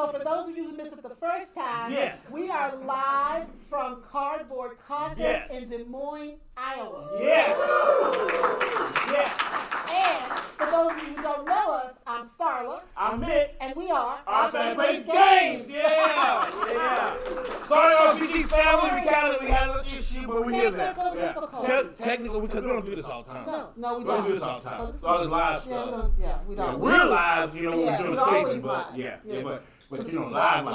So for those of you who missed it the first time, Yes. we are live from Cardboard Caucus Yes. in Des Moines, Iowa. Yes. Yes. And for those of you who don't know us, I'm Starla. I'm Mik. And we are Our fan plays games. Yeah. Sorry, OFPG family. We had an issue, but we hear that. Technical difficulties. Technical, because we don't do this all the time. No, we We don't do don't. this all the time. So It's all this live Yeah, stuff. we don't. We're live, you know, when Yeah, we're doing we're the taping, always but live. yeah, Yeah. but you know, The live.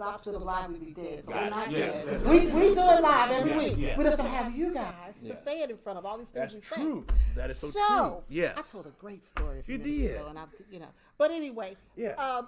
opposite of live would be dead. So Got we're it. not Yeah, dead. that's We do it live every Yeah, week. yeah. We just don't have you guys to Yeah. say it in front of all these things That's we true. say. That is so true. So, Yes. I told a great story. A few You minutes did. ago, and but anyway, Yeah.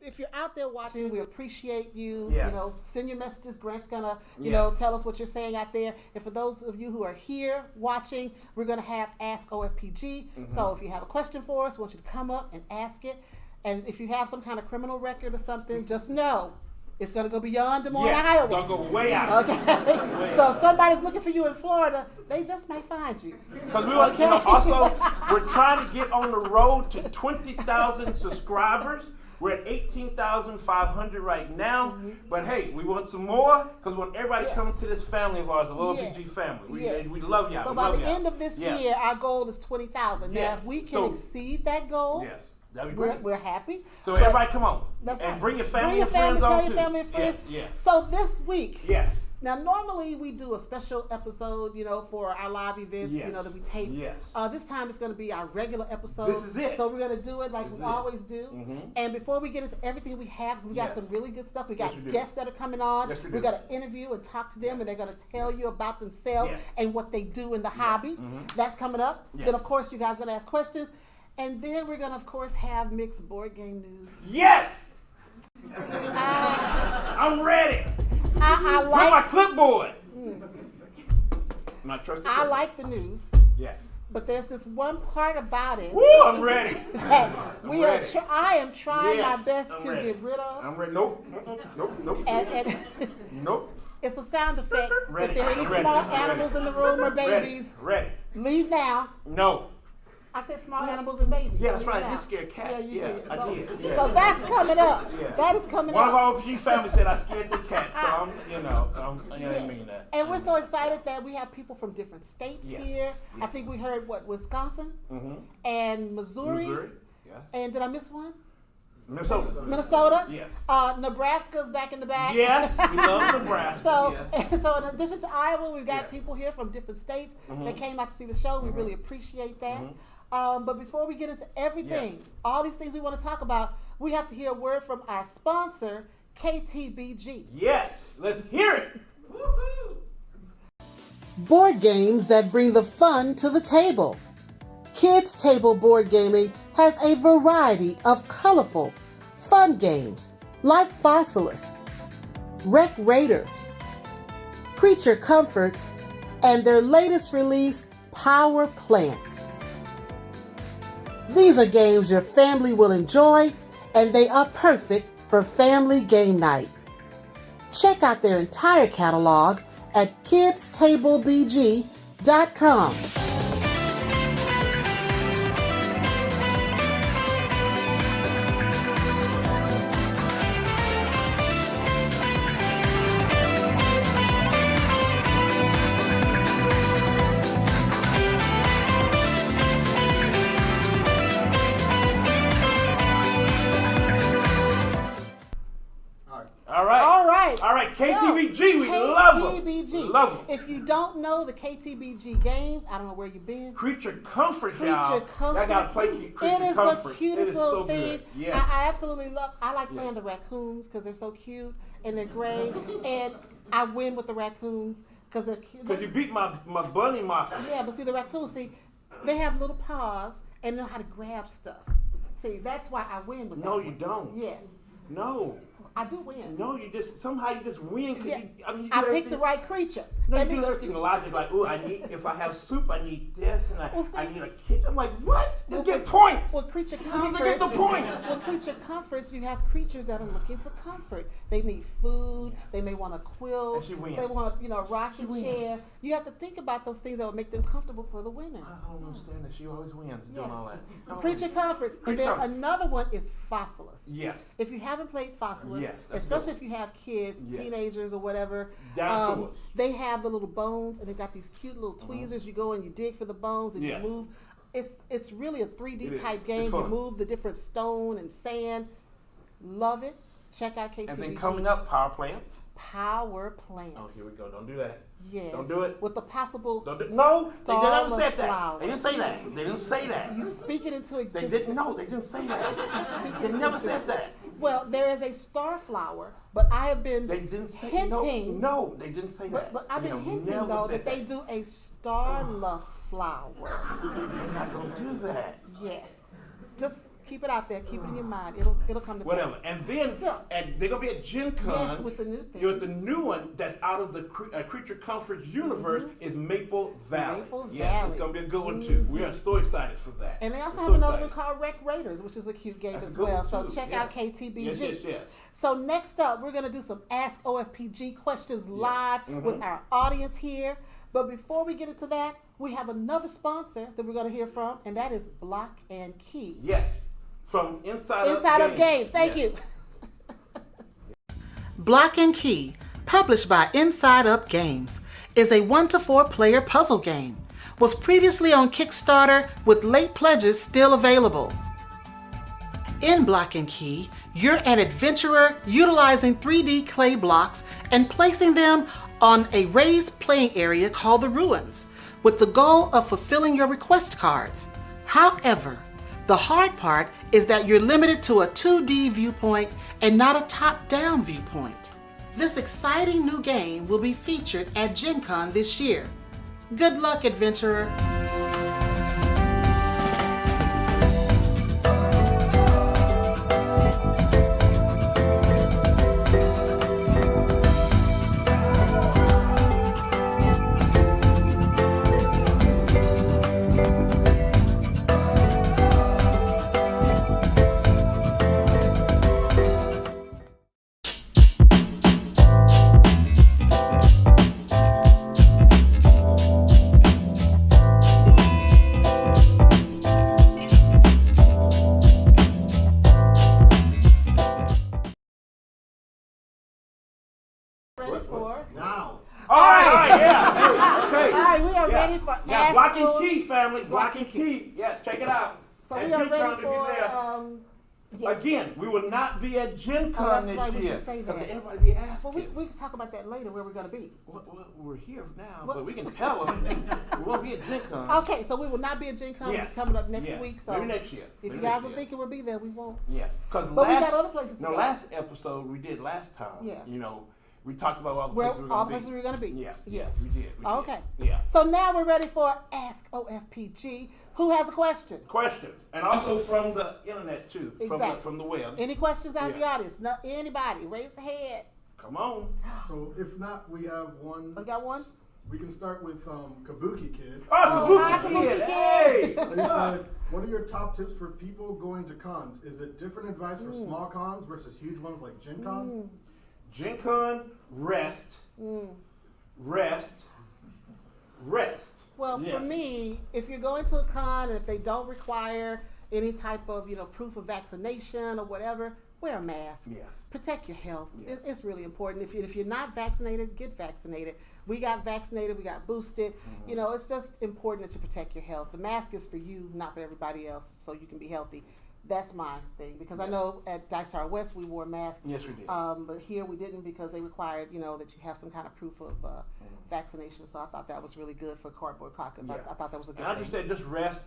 if you're out there watching, we appreciate you. Yeah. You know, send your messages. Grant's gonna, you Yeah. know, tell us what you're saying out there. And for those of you who are here watching, we're gonna have Ask OFPG. So if you have a question for us, we want you to come up and ask it. And if you have some kind of criminal record or something, just know it's gonna go beyond Des Moines, Iowa. Don't go way out. Okay. So if somebody's looking for you in Florida, they just might find you. Because we want, you know, also, we're trying to get on the road to 20,000 subscribers. We're at 18,500 right now. But hey, we want some more because we want everybody Yes. coming to this family of ours, the little Yes. PG family. We, Yes. we love y'all. So we by love the y'all. end of this Yes. year, our goal is 20,000. Now, Yes. if we can So- exceed that goal, Yes, that'd be we're, great. we're happy. So But everybody come on. that's and right. bring your family Bring your and friends family, on tell too. your family and friends. Yes, So this week, yes. now normally we do a special episode, you know, for our live events, Yes. you know, that we tape. Yes. This time it's going to be our regular episode. This is it. So we're going to do it like This we is it. always do. Mhm. And before we get into everything we have, we got Yes. some really good stuff. We got Yes, we do. guests that are coming on. Yes, we We're do. going to interview and talk to them, and they're going to tell you about themselves Yes. and what they do in the hobby. That's coming up. Yes. Then, of course, you guys are going to ask questions. And then we're going to, of course, have Mik's board game news. Yes! I I'm ready. like Where's my clipboard? My trusty I clipboard. like the news, Yes. but there's this one part about it Woo, I'm ready. that we are. ready. I am trying my Yes, best I'm to ready. get rid of, I'm ready. Nope. Nope. and Nope. it's a sound effect. Ready. If there are any Ready. small Ready. animals in the room or babies, Ready. leave now. No. I said small animals and babies. Yeah, that's Leave right. I now. did scare a cat. Yeah, you Yeah, did. I So, did. Yeah. so that's coming up. Yeah. That is coming One of up. our OFPG family said I scared the cat, so I'm, I didn't mean that. And we're so excited that we have people from different states Yes. here. I Yes. think we heard Wisconsin Mm-hmm. and Missouri. Yeah. And did I miss one? Minnesota. Minnesota. Yes. Nebraska's back in the back. Yes, we love Nebraska. So, Yeah. so in addition to Iowa, we've got Yeah. people here from different states Mhm. that came out to see the show. We Mhm. really appreciate that. Mhm. But before we get into everything, all these things we want to talk about, we have to hear a word from our sponsor, KTBG. Yes, let's hear it. Board games that bring the fun to the table. Kids Table Board Gaming has a variety of colorful, fun games like Fossilis, Wreck Raiders, Creature Comforts, and their latest release, Power Plants. These are games your family will enjoy, and they are perfect for family game night. Check out their entire catalog at kidstablebg.com. All right, KTBG, we love them. KTBG. Love them. If you don't know the KTBG games, I don't know where you've been. Creature Comfort, y'all. Creature Comfort. Y'all gotta play Creature It is Comfort. the cutest It is little so thing. good. Yeah. I absolutely love. I like playing the raccoons because they're so cute and they're gray, and I win with the raccoons because they're cute. Because you beat my bunny mafia. Yeah, but see the raccoons, they have little paws and know how to grab stuff. See, that's why I win with that. No, one. you don't. Yes, No. I do win. No, you just somehow you just win because Yeah, you I do picked everything- the right creature. No, you And do then- everything logic like, oh, if I have soup, I need this, and Well, see- I need a kitchen. I'm like, what? Just get points. With creature You comforts, get the points. with creature comforts, you have creatures that are looking for comfort. They need food. They may want a quilt. And she wins. They want, a rocking wins. chair. You have to think about those things that will make them comfortable for the winner. I don't understand that she always wins doing all that. Creature comforts. And Creature then comforts. another one is Fossilis. Yes. If you haven't played Fossilis, Fossilist, Yes, that's especially good. if you have kids, Yes. teenagers or whatever. Dinosaurs. They have the little bones, and they've got these cute little tweezers. You go and you dig for the bones, and Yes. you move. It's really a 3D It is. type It's game. You fun. move the different stone and sand. Love it. Check out KTBG. And then coming up, power plants. Power plants. Oh, here we go. Don't do that. Yes. Don't do it. With the possible. Don't do, no, they never Starla said that. flower. They didn't say that. They didn't say that. You speak it into They existence. didn't. No, they didn't say that. speak They it never into said that. Well, there is a star flower, but I have been They didn't say hinting. No, they didn't say that. But I've They been have hinting never though said that they do a Starla flower. They're not gonna do that. Yes. Just keep it out there. Keep it in your mind. It'll come to Whatever. pass. And then So- and they're gonna be at Gen Con. Yes, with the new thing. With the new one that's out of the Creature Comforts universe is Maple Valley. Maple Yes, Valley. it's gonna be a good one too. We are so excited for that. And they also We're have so another one excited. called Wreck Raiders, which is a cute game That's a as good well. one, So too. check Yeah. out KTBG. Yes, yes, yes. So next up, we're going to do some Ask OFPG questions live with our audience here. But before we get into that, we have another sponsor that we're going to hear from, and that is Block and Key. Yes. From Inside Up Games. Thank Yes. you. Block and Key, published by Inside Up Games, is a 1 to 4 player puzzle game. Was previously on Kickstarter with late pledges still available. In Block and Key, you're an adventurer utilizing 3D clay blocks and placing them on a raised playing area called the Ruins, with the goal of fulfilling your request cards. However, the hard part is that you're limited to a 2D viewpoint and not a top-down viewpoint. This exciting new game will be featured at Gen Con this year. Good luck, adventurer! Ready for? Now. All right, yeah. Hey, okay. All right, we are Yeah. ready for Yeah, Ask Block and O- Key, family. Block Block and and Key. Yeah, check it out. So At we are Gen Con, ready if you're there. for, yes. Again, we will not be at Gen Con that's this right, we year. should say that. Because everybody be asking. Well, we can talk about that later, where we're going to be. Well, we're here now, What? but we can tell them we won't be at Gen Con. Okay, so we will not be at Gen Con, which Yes. is coming up next Yeah. week. So Maybe next year. if Maybe you guys next are year. thinking we'll be there, we won't. Yeah, because But we got other places to No, go. last episode we did last time. Yeah. You know, we talked about all the Where places we're all going to be. places we're going to be. Yes. Yes. We did. We did. Okay. Yeah. So now we're ready for Ask OFPG. Who has a question? Questions, and also from the internet too, Exactly. from the web. Any questions out of the Yeah. audience? No, anybody? Raise the hand. Come on. So if not, we have one. We got one? We can start with Kabuki Kid. Oh, hi, Kabuki Kabuki Kid. Kid. Hey. He said, "What are your top tips for people going to cons? Is it different advice for small cons versus huge ones like Gen Con?" Gen Con, rest. Rest. Well, Yes. for me, if you're going to a con and if they don't require any type of, proof of vaccination or whatever, wear a mask. Yeah. Protect your health. Yeah. It's really important. If you're not vaccinated, get vaccinated. We got vaccinated. We got boosted. It's just important that you protect your health. The mask is for you, not for everybody else, so you can be healthy. That's my thing, because I know at Dystar West we wore masks. Yes, we did. But here we didn't, because they required, that you have some kind of proof of vaccination. So I thought that was really good for Cardboard Caucus. Yeah. I thought that was a good And I thing. just said, just rest.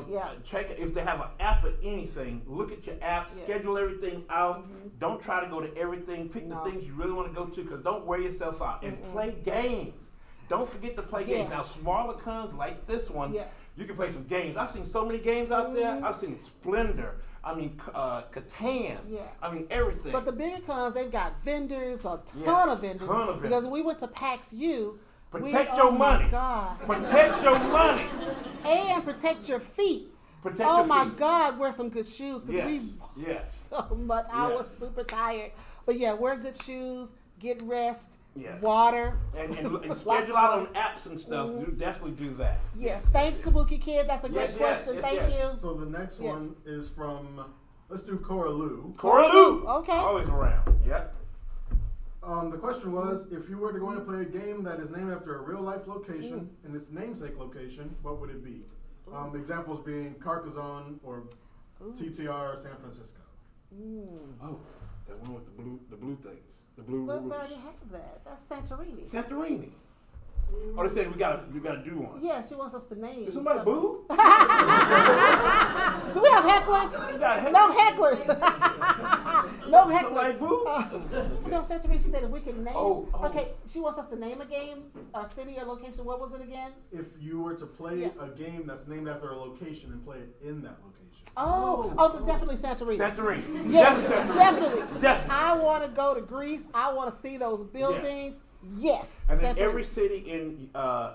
Yeah. Check it. If they have an app or anything, look at your app, Yes. schedule everything out. Don't try to go to everything. Pick No. the things you really want to go to, because don't wear yourself out. And play games. Don't forget to play games. Yes. Now, smaller cons like this one, Yeah. you can play some games. I've seen so many games out there. I've seen Splendor. I mean, Catan. Yeah. I mean, everything. But the bigger cons, they've got vendors, a ton Yeah, of vendors. ton of vendors. Because we went to PAX U. Protect your oh money. My God. Protect your money. And protect your feet. Protect Oh your my feet. God, wear some good shoes, because Yes. we walked Yes. so much. I Yes. was super tired. But yeah, wear good shoes, get rest, Yes. water. And schedule out on apps and stuff. Definitely do that. Yes, thanks Kabuki Kid. That's a great Yes, question. yes, Thank yes. you. So the next Yes. one is from Let's do Coraloo. Coraloo. Okay. Always around. Yep. The question was, if you were to go in and play a game that is named after a real-life location and its namesake location, what would it be? Examples being Carcassonne or TTR San Francisco. Oh, that one with the blue things. The blue. But we already have that. That's Santorini. Santorini. Oh, they say we gotta do one. Yeah, she wants us to name. Is somebody boo? Do we have hecklers? No hecklers. No hecklers. Somebody boo? No, Santorini, she said if we can name. Oh. Okay, she wants us to name a game, a city or location. What was it again? If you were to play a game that's named after a location and play it in that location. Definitely Santorini. Santorini. Yes, Definitely. definitely. I want to go to Greece. I want to see those buildings. Yes. And then Santorini. every city in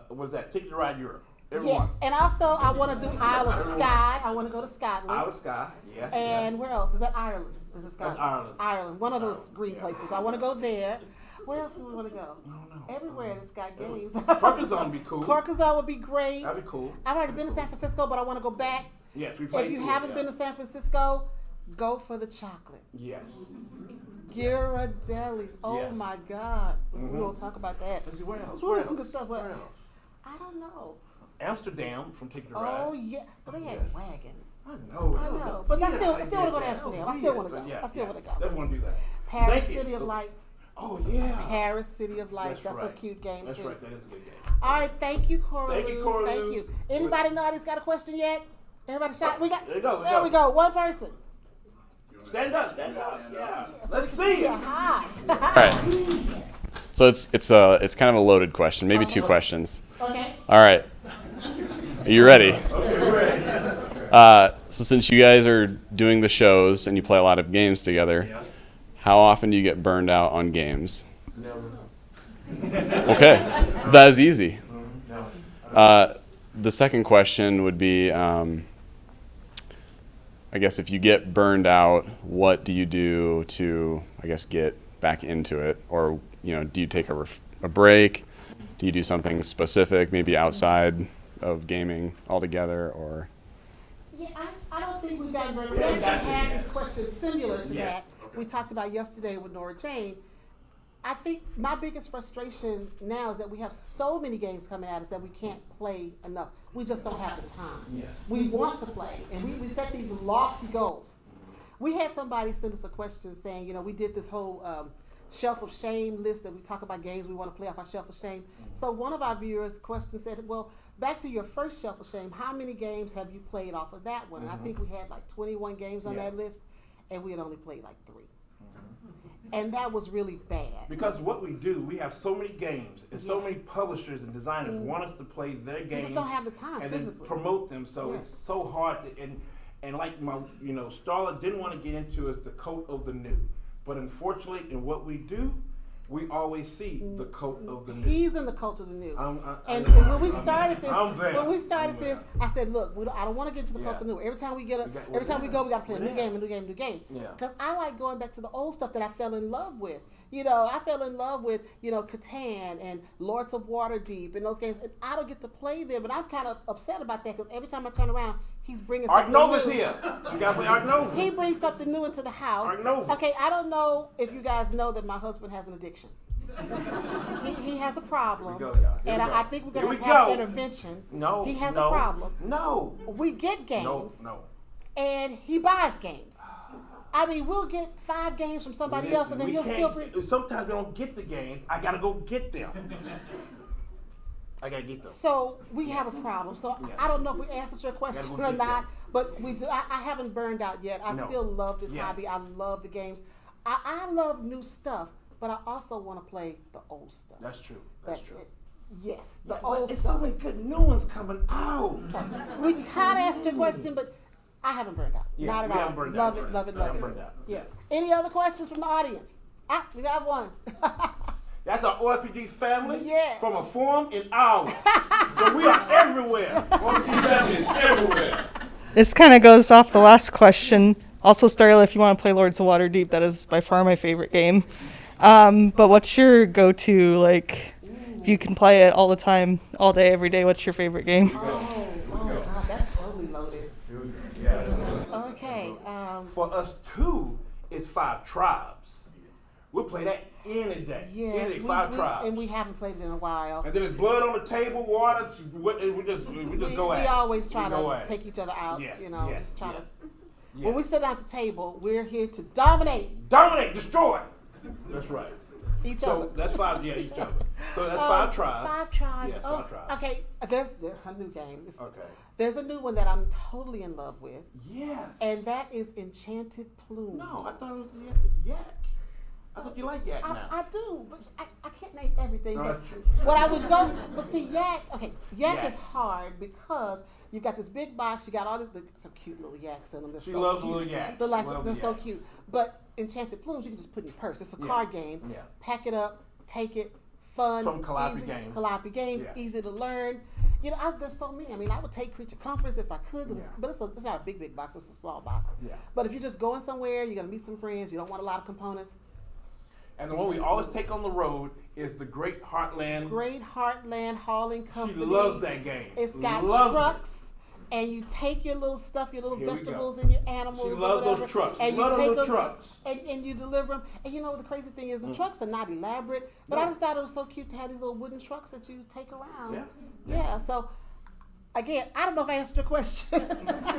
what's that? Ticket to Ride Europe. Everyone. Yes, and also I want to do Isle of Skye. I want to go to Scotland. Isle of Skye. Yeah. And where else? Is that Ireland? Is it Scotland? That's Ireland. Ireland. One of those green places. I want to go there. Where else do we want to go? I don't know. Everywhere that's got games. Carcassonne would be cool. Carcassonne would be great. That'd be cool. I've already been to San Francisco, but I want to go back. Yes, we played. If you haven't been to San Francisco, go for the chocolate. Yes. Ghirardelli's. Oh Yes. my God. We won't talk about that. Let's see where else. Ooh, Where there's some else? good stuff. Where else? I don't know. Amsterdam from Ticket to Ride. Oh yeah, but they had Yes. wagons. I know. I know, but I still want to go to Amsterdam. I still want to go. I still want to go. Definitely want to do that. Paris, Thank you. City of Lights. Oh yeah. Paris, City of Lights. That's right. a cute game That's too. right. That is a good game. All right, thank you, Coraloo. Thank you, Coraloo. Thank you. Anybody in the audience got a question yet? Everybody shot. We got. There you go, There we go. One person. Stand up. Yeah. So Let's see it. Hi. All right. So it's kind of a loaded question, maybe two questions. Okay. All right. Are you ready? Okay, we're ready. So since you guys are doing the shows and you play a lot of games together, how often do you get burned out on games? Never. Okay, that is easy. No. The second question would be, I guess if you get burned out, what do you do to, I guess, get back into it? Or, do you take a break? Do you do something specific, maybe outside of gaming altogether, or? Yeah, I don't think we've gotten very. We actually had this question similar to that. Okay. We talked about yesterday with Nora Jane. I think my biggest frustration now is that we have so many games coming at us that we can't play enough. We just don't have the time. Yes. We want to play, and we set these lofty goals. We had somebody send us a question saying, we did this whole shelf of shame list that we talk about games we want to play off our shelf of shame. So one of our viewers' question said, well, back to your first shelf of shame, how many games have you played off of that one? And I think we had like 21 games on that list, and we had only played like 3. And that was really bad. Because what we do, we have so many games, and so many publishers and designers want us to play their games. We just don't have the time and physically. then promote them. So it's so hard to, and like my, Starla didn't want to get into it, the cult of the new. But unfortunately, in what we do, we always see the cult of the new. He's in the cult of the new. And I'm when we started this, there. I said, look, I don't want to get into the cult of the new. Every time we go, we got to play a new game. Yeah. Because I like going back to the old stuff that I fell in love with. I fell in love with, Catan and Lords of Waterdeep and those games. And I don't get to play them. And I'm kind of upset about that because every time I turn around, he's bringing something new. Ark Nova's here. You guys play Ark Nova. He brings something new into the house. Ark Nova. Okay, I don't know if you guys know that my husband has an addiction. he has a problem. Here we go, y'all. Here And we go. I think we're going Here to we have go. intervention. No. He has no, a problem. No. We get games. No. And he buys games. I mean, we'll get 5 games from somebody else, and then he'll still bring. Sometimes we don't get the games. I gotta go get them. I gotta get them. So we have a problem. So I don't know if we answered your question Gotta go or get not, that. but we do. I haven't burned out yet. I still love this hobby. I love the games. I love new stuff, but I also want to play the old stuff. That's true. That's true. Yes, the But old there's stuff. so many good new ones coming out. We kind of asked your question, but I haven't burned out. Yeah, Not at we all. haven't burned Love out. it, love it, We love haven't it. burned out. Yes. Any other questions from the audience? We got one. That's our OFPG family. Yes. From a forum in ours. So we are everywhere. OFPG family is everywhere. This kind of goes off the last question. Also, Starla, if you want to play Lords of Waterdeep, that is by far my favorite game. But what's your go-to, if you can play it all the time, all day, every day, what's your favorite game? Oh God, that's totally loaded. Okay. for us too is 5 Tribes. We'll play that any day. Yes, Any 5 Tribes. and we haven't played it in a while. And then it's blood on the table, water. We just go at it. We always try We go to at it. take each other out. Yes, You know, yes, just try yes. to. Yes. When we sit at the table, we're here to dominate Dominate, destroy. That's right. each So other. that's 5. Yeah, each other. So that's 5 Tribes. 5 Tribes. Yes, Oh, 5 Tribes. okay. There's a new game. Okay. There's a new one that I'm totally in love with, Yes. and that is Enchanted Plumes. No, I thought it was the yak. I thought you like yak now. I do, but I can't name everything. All But right. what I would go, but see, yak Yak. is hard because you got this big box, you got all some cute little yaks in them. They're She so loves cute. little yaks. They're like, She loves they're the so yaks. cute. But Enchanted Plumes, you can just put in your purse. It's a Yeah. card game. Yeah. Pack it up, take it, fun. Some Calliope easy, games. Calliope games, Yeah. easy to learn. You know, there's so many. I mean, I would take Creature Comforts if I could, Yeah. but it's not a big box. It's a small box. Yeah. But if you're just going somewhere, you're gonna meet some friends. You don't want a lot of components. And the one we always take on the road is the Great Heartland. Great Heartland Hauling She Company. loves that game. It's got Loves it. trucks, and you take your little stuff, your little Here we vegetables go. and your animals. She or loves those whatever, trucks. And She you loves take those them, trucks. and you deliver them. And you know what the crazy thing is? The trucks are not elaborate, but No. I just thought it was so cute to have these little wooden trucks that you take around. Yeah. Yeah. So, again, I don't know if I answered your question.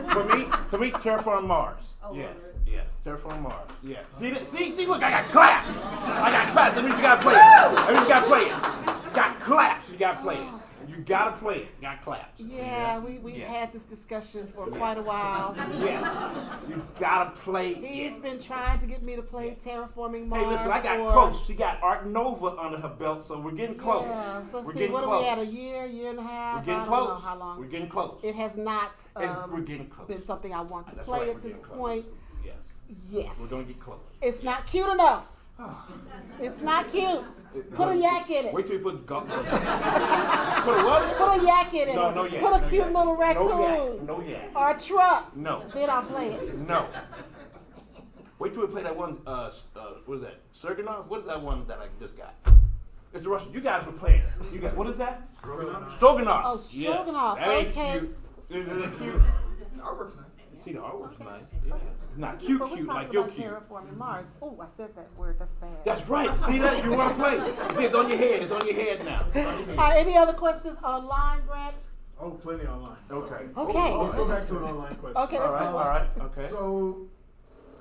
For me, Terraform Mars. Yes, Terraform Mars. Yes. See, look, I got claps. That means you gotta play it. That means you gotta play it. Got claps, you gotta play it. You gotta play it. Got claps. Yeah, we've Yeah. had this discussion for quite a while. Yes. You gotta play He's it. been trying to get me to play Terraforming Mars. Hey, listen, I got for- close. She got Arc Nova under her belt, so we're getting close. Yeah, so We're see, getting what close. are we at, a year and a half? We're getting I don't close. know how long. We're getting close. It has not We're getting close. been something I want to That's play right, at we're this getting close. point. Yes. Yes. We're gonna get close. It's not cute enough. It's not cute. Put a yak in it. Wait till we put put a what? Put a yak in it. No yak. Put a no cute yak. little raccoon. No yak. Or a truck. No. Then I'll play it. No. Wait till we play that one. What is that? Sergenov? What is that one that I just got? It's the Russian. You guys were playing it. You got what is that? Stroganoff. Oh, Yes. Stroganoff, That ain't okay. cute. Isn't it cute? Artwork's nice. See, the artwork's nice. Yeah. It's not cute, But we're cute talking like you're about cute. Terraforming Mars. Oh, I said that word. That's bad. That's right. See that? You want to play? See, it's on your head. It's on your head now. It's on your head. All right, any other questions online, Grant? Oh, plenty online. Okay. Okay. Let's go back to an online question. Okay, All let's right. do All one. right. Okay. So,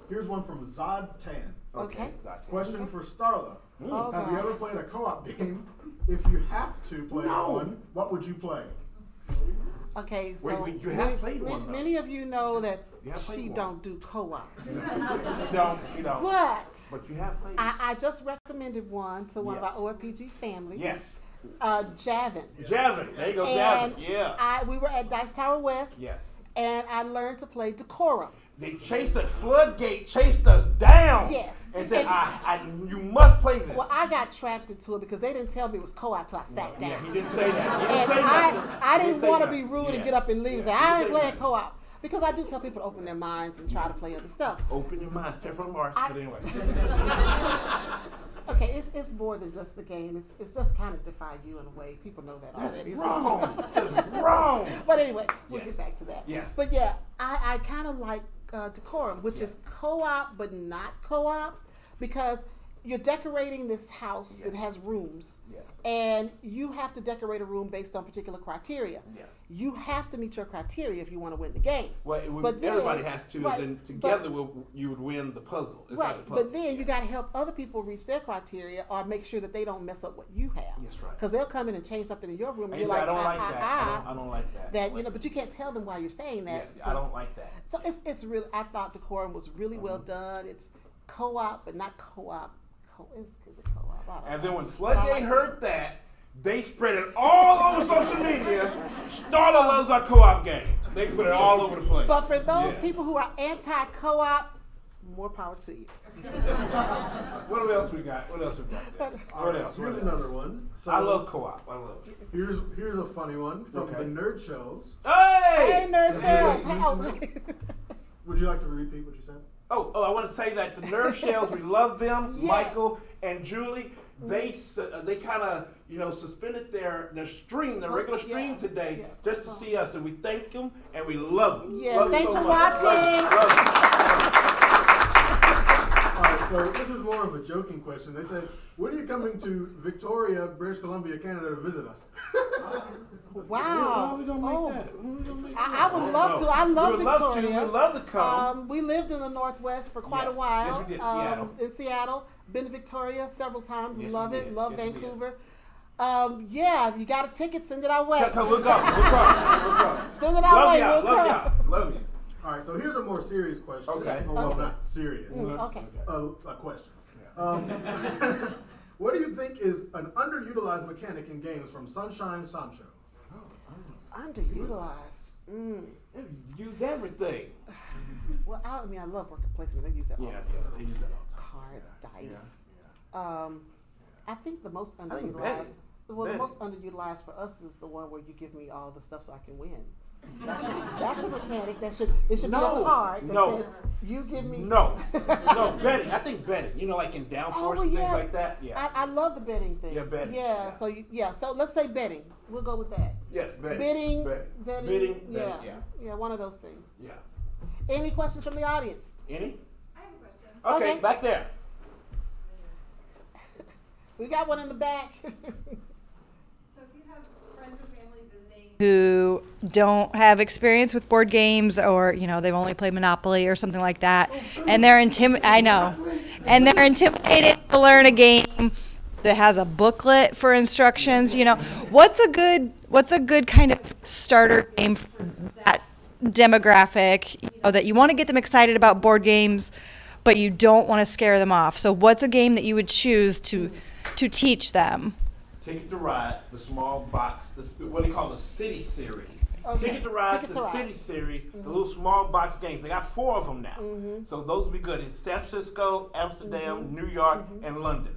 here's one from Zod Tan. Okay. Exactly. Question for Starla. Oh, Have you God. ever played a co-op game? If you have to play No. one, what would you play? Okay, so Wait, you have played one, though. many of you know that You have played she one. don't do co-op. You don't. But you have played. I just recommended one to one Yes. of our OFPG family. Yes. Javin. Javin. There you go, And Javin. Yeah. we were at Dice Tower West. Yes. And I learned to play Decorum. They chased us. Floodgate chased us down. Yes. And said, And- you must play this. Well, I got trapped into it because they didn't tell me it was co-op till I sat Yeah, down. he didn't say that. He didn't And say nothing. I He didn't say want to nothing. be rude and Yeah. get up and leave and say, Yeah, I he ain't say playing nothing. co-op. Because I do tell people to open their minds and try to play other stuff. Open your mind. Terraform Mars. I- But anyway. Okay, it's more than just the game. It's just kind of defy you in a way. People know that already. That's It's just- wrong. That's wrong. But anyway, we'll Yes. get back to that. Yes. But yeah, I kind of like Decorum, which is co-op but not co-op, because you're decorating this house. It has rooms. Yes. And you have to decorate a room based on particular criteria. Yes. You have to meet your criteria if you want to win the game. Well, it would, But then- everybody has to. right, Then but- together you would win the puzzle. It's like a Right, puzzle. but then you got to help other people reach their criteria or make sure that they don't mess up what you have. That's right. Because they'll come in and change something in your room, and And you're you say, like, I don't like that. ah, I don't like that. that, you know, but you can't tell them why you're saying that. Yeah, I don't like that. So it's really, I thought Decorum was really well done. It's co-op, but not co-op. Is it co-op? I don't And know. then when But I Floodgate like heard that, they spread it all over social media. Starla loves our co-op game. They put it all over the place. But for those Yeah. people who are anti-co-op, more power to you. What else we got? What else we got? But- What else? Here's What else? another one. So I love co-op. I love it. Here's a funny one from Okay. the Nerd Shows. Hey! Hey, Nurse Shells, Hey, help mention me. Would you like to repeat what you said? Oh, I want to say that the Nerve Shells, we love them. Yes. Michael and Julie, they kind of suspended their stream, their regular stream Yeah. today, Yeah. just to see us, and we thank them and we love them. Yes, Love them thanks so for much. watching. Love you. Love you. So this is more of a joking question. They said, when are you coming to Victoria, British Columbia, Canada to visit us? Wow. How are we gonna make that? How are we gonna make that? I would love to. I love We would love to. Victoria. We'd love to come. We lived in the Northwest for quite a Yes. while. Yes, we did. Seattle. In Seattle. Been to Victoria several times. Yes, Love we it. did. Love Yes, we did. Vancouver. Yeah, if you got a ticket, send it our way. We'll come. We'll come. Send it our Love way. y'all. We'll Love come. y'all. Love you. All right, so here's a more serious question. Okay. Or, well, Okay. not serious. Okay. A question. What do you think is an underutilized mechanic in games from Sunshine Sancho? Underutilized. Use everything. Well, I mean, I love worker placement. They use that all Yeah, the time. they use that all Cards, dice. I think the most I think underutilized. betting. Well, Betting. the most underutilized for us is the one where you give me all the stuff so I can win. That's a mechanic that should be a No, card that no. says you give me. No, betting. I think betting. You know, like in downforce Oh, and yeah. things like that. Yeah. I love the betting thing. Yeah, betting. Yeah. Yeah. So let's say betting. We'll go with that. Yes, betting. Bidding. Bidding. Yeah. Yeah. Yeah. One of those things. Yeah. Any questions from the audience? Any? I have a question. Okay, Okay. back there. We got one in the back. So if you have friends or family visiting who don't have experience with board games, or they've only played Monopoly or something like that, and they're they're intimidated to learn a game that has a booklet for instructions, what's a good kind of starter game for that demographic, that you want to get them excited about board games but you don't want to scare them off? So what's a game that you would choose to teach them? Ticket to Ride, the small box, what they call the City Series. Okay. Ticket to Ride, Ticket the to Ride. City Series, the little small box games. They got 4 of them now. So those would be good. It's San Francisco, Amsterdam, New York, and London.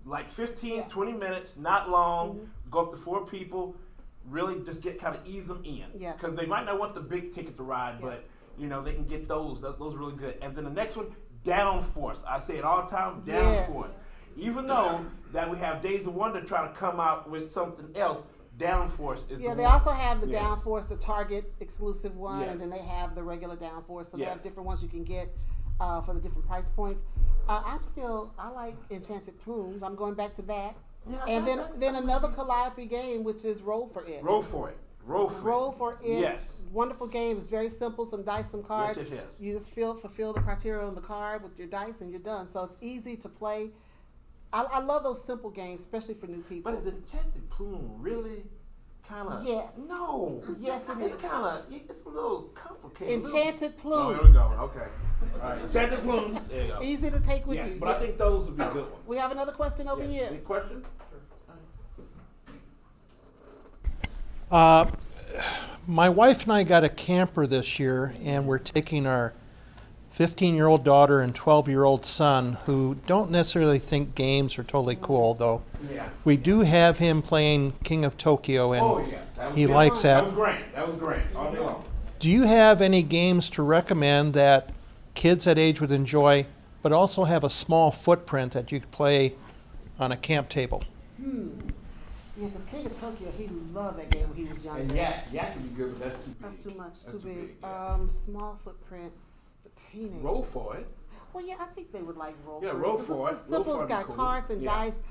Like 15, Yeah. 20 minutes, not long, go up to 4 people, really just kind of ease them in. Yeah. Because they might not want the big Ticket to Ride, but they can get those. Those are really good. And then the next one, Downforce. I say it all the time, Yes. Downforce. Even though that we have Days of Wonder trying to come out with something else, Downforce is Yeah, the they one. also have the Yeah. Downforce, the Target exclusive one, Yes. and then they have the regular Downforce. So they Yes. have different ones you can get for the different price points. I like Enchanted Plumes. I'm going back to that. Yeah, And then another Calliope game, which is Roll for It. Roll for it. Roll for Roll it. for It. Yes. Wonderful game. It's very simple. Some dice, some cards. Yes, yes, yes. You just fulfill the criteria on the card with your dice, and you're done. So it's easy to play. I love those simple games, especially for new people. But is Enchanted Plume really kind of? Yes. No. Yes, it It's is. kind of. It's a little complicated. Enchanted Oh, there Plumes. we go. Okay. All right. Enchanted Plume. There you go. Easy to take with Yes, you. but I Yes. think those would be good ones. We have another question over Yes. here. Any question? My wife and I got a camper this year, and we're taking our 15-year-old daughter and 12-year-old son, who don't necessarily think games are totally cool, though. Yeah. We do have him playing King of Tokyo, and Oh yeah. That was he good. likes That that. was great. That was great. All day long. Do you have any games to recommend that kids that age would enjoy, but also have a small footprint that you could play on a camp table? Yeah, because King of Tokyo, he loved that game when he was younger. And Yak can be good, but that's too big. That's too much, That's too big. Yeah. Small footprint for teenagers. Roll for it. Well, yeah, I think they would like roll Yeah, for roll it. 'cause for it's it. simple. Roll for It's it got be cool. cards and Yeah. dice.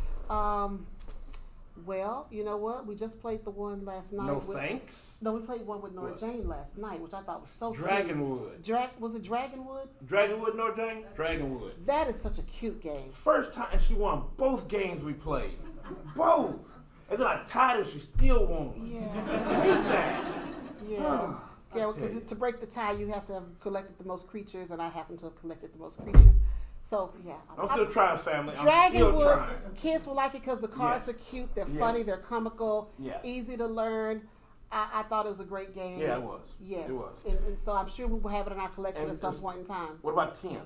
Well, you know what? We just played the one last night. No with, thanks. No, we played one with Nora What? Jane last night, which I thought was so cute. Dragonwood. Was it Dragonwood? Dragonwood, Nora Jane? Dragonwood. That is such a cute game. First time she won both games we played. Both. And then I tied her, she still won. Yeah. Beat that. Yeah. Yeah, tell you. because to break the tie, you have to have collected the most creatures, and I happen to have collected the most creatures. So, yeah. I'm still trying, family. I'm still Dragonwood, trying. kids will like it because the cards Yes. are cute, they're Yes. funny, they're comical, Yes. easy to learn. I thought it was a great game. Yeah, it was. Yes. It was. And so I'm sure we will have it in our collection And at some it's- point in time. What about 10?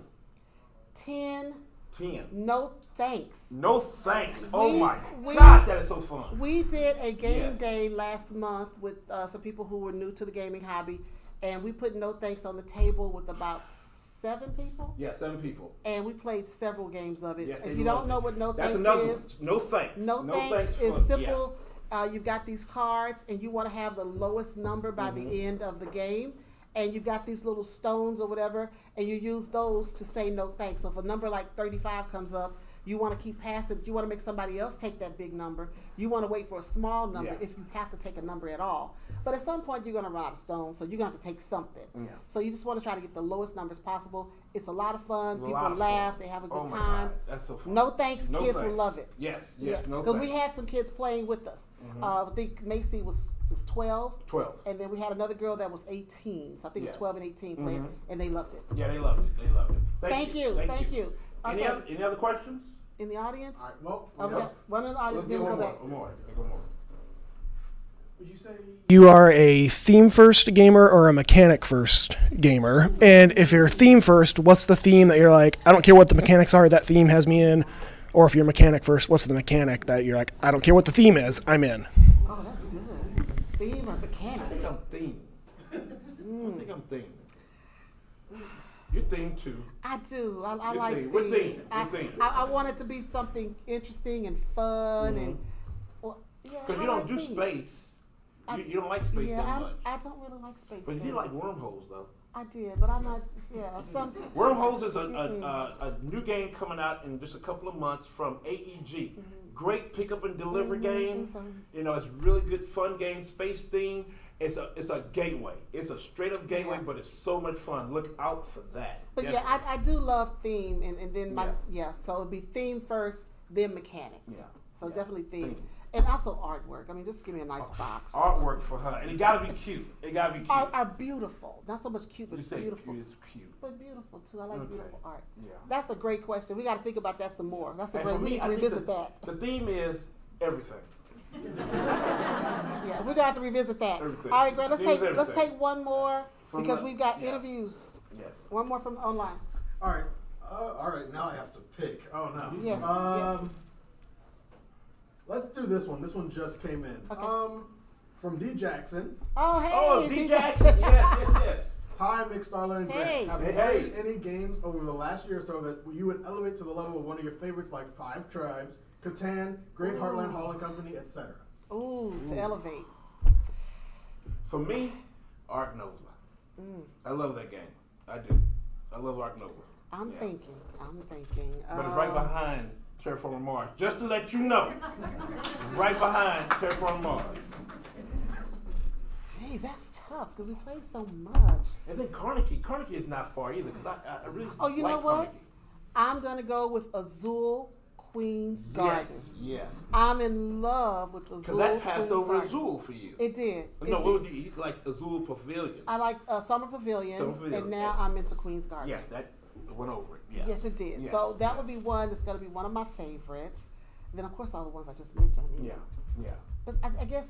10, 10. no thanks. No thanks. Oh We- my we- God, that is so fun. We did a game Yes. day last month with some people who were new to the gaming hobby, and we put no thanks on the table with about 7 people. Yeah, 7 people. And we played several games of it. Yes, they If you loved don't know it. what no That's thanks another is, one. No thanks. no thanks fun. is simple. You've got these cards, and you want to have the lowest number by the end of the game. and you've got these little stones or whatever, and you use those to say no thanks. So if a number like 35 comes up, you want to keep passing. You want to make somebody else take that big number. You want to wait for a small number Yeah. if you have to take a number at all. But at some point, you're going to run out of stones, so you're going to have to take something. Yeah. So you just want to try to get the lowest numbers possible. It's a lot of fun. A lot People of laugh. fun. They have a Oh good my time. God, that's so fun. No thanks. No Kids thanks. will love it. Yes, no Because we thanks. had some kids playing with us. I think Macy was just 12. 12. And then we had another girl that was 18. So I think it was Yeah. 12 and 18 playing, and they loved it. Yeah, they loved it. They loved it. Thank you. Any Okay. any other questions? In the audience? All right, well, Oh, we got one in the audience, Let's then get we'll one go more. back. One more. One more. would you say You are a theme first gamer or a mechanic first gamer? And if you're theme first, what's the theme that you're like, I don't care what the mechanics are, that theme has me in? Or if you're mechanic first, what's the mechanic that you're like, I don't care what the theme is, I'm in? Oh, that's good. Theme or I mechanics? think I'm themed. I think I'm themed. You're themed too. I do. I Good like theme. What themes. theme? What theme? I want it to be something interesting and fun and. Well, yeah, Because I you don't like do themes. space. You don't like space Yeah, that much. I don't really like space. But you that did like much. wormholes though. I did, but I'm not. Yeah, some. Wormholes is a new game coming out in just a couple of months from AEG. Great pick up and deliver game. so. You know, it's really good fun game, space theme. It's a gateway. It's a straight up gateway, Yeah. but it's so much fun. Look out for that. But Yes. yeah, I do love theme, and then my Yeah. so it'd be theme first, then mechanics. Yeah. So Yeah. definitely theme. Theme. And also artwork. I mean, just give me a nice box. or Artwork for her, and it gotta be cute. It gotta be cute. Are beautiful. Not so much cute, but You say beautiful. it's cute. But beautiful too. I like Okay. beautiful art. Yeah. That's a great question. We got to think about that some more. That's a And great. for We me, need to I think revisit that. The theme is everything. Yeah, we're gonna have to revisit that. Everything. All right, Greg. Let's Theme's take everything. one more From because the- we've got yeah. interviews. Yes. One more from online. all right, now I have to pick. Oh no. Yes, yes. Let's do this one. This one just came in. Okay. From D Jackson. Oh, hey, Oh, D DJ. Jackson. Yes. Hi, Mik, Starla, and Greg. Hey. Have you Hey, played hey. any games over the last year or so that you would elevate to the level of one of your favorites, like Five Tribes, Catan, Great Heartland Hall and Company, etc.? Ooh, to elevate. For me, Ark Nova. Mm. I love that game. I do. I love Ark Nova. I'm Yeah. thinking. But it's right behind Terraforming Mars. Just to let you know. Right behind Terraforming Mars. Geez, that's tough because we play so much. And then Carnegie. Carnegie is not far either because I really Oh, you like know what? Carnegie. I'm gonna go with Azul Queen's Garden. Yes. I'm in love with Azul. Because that passed Queen's over Garden. Azul for you. It did. No, it what did. would you like? Azul Pavilion. I like Summer Pavilion, Summer Pavilion, and now yeah. I'm into Queen's Garden. Yes, that went over it. Yes, Yes, it did. Yes. So that would be one that's going to be one of my favorites. And then, of course, all the ones I just mentioned. I mean, Yeah. But I guess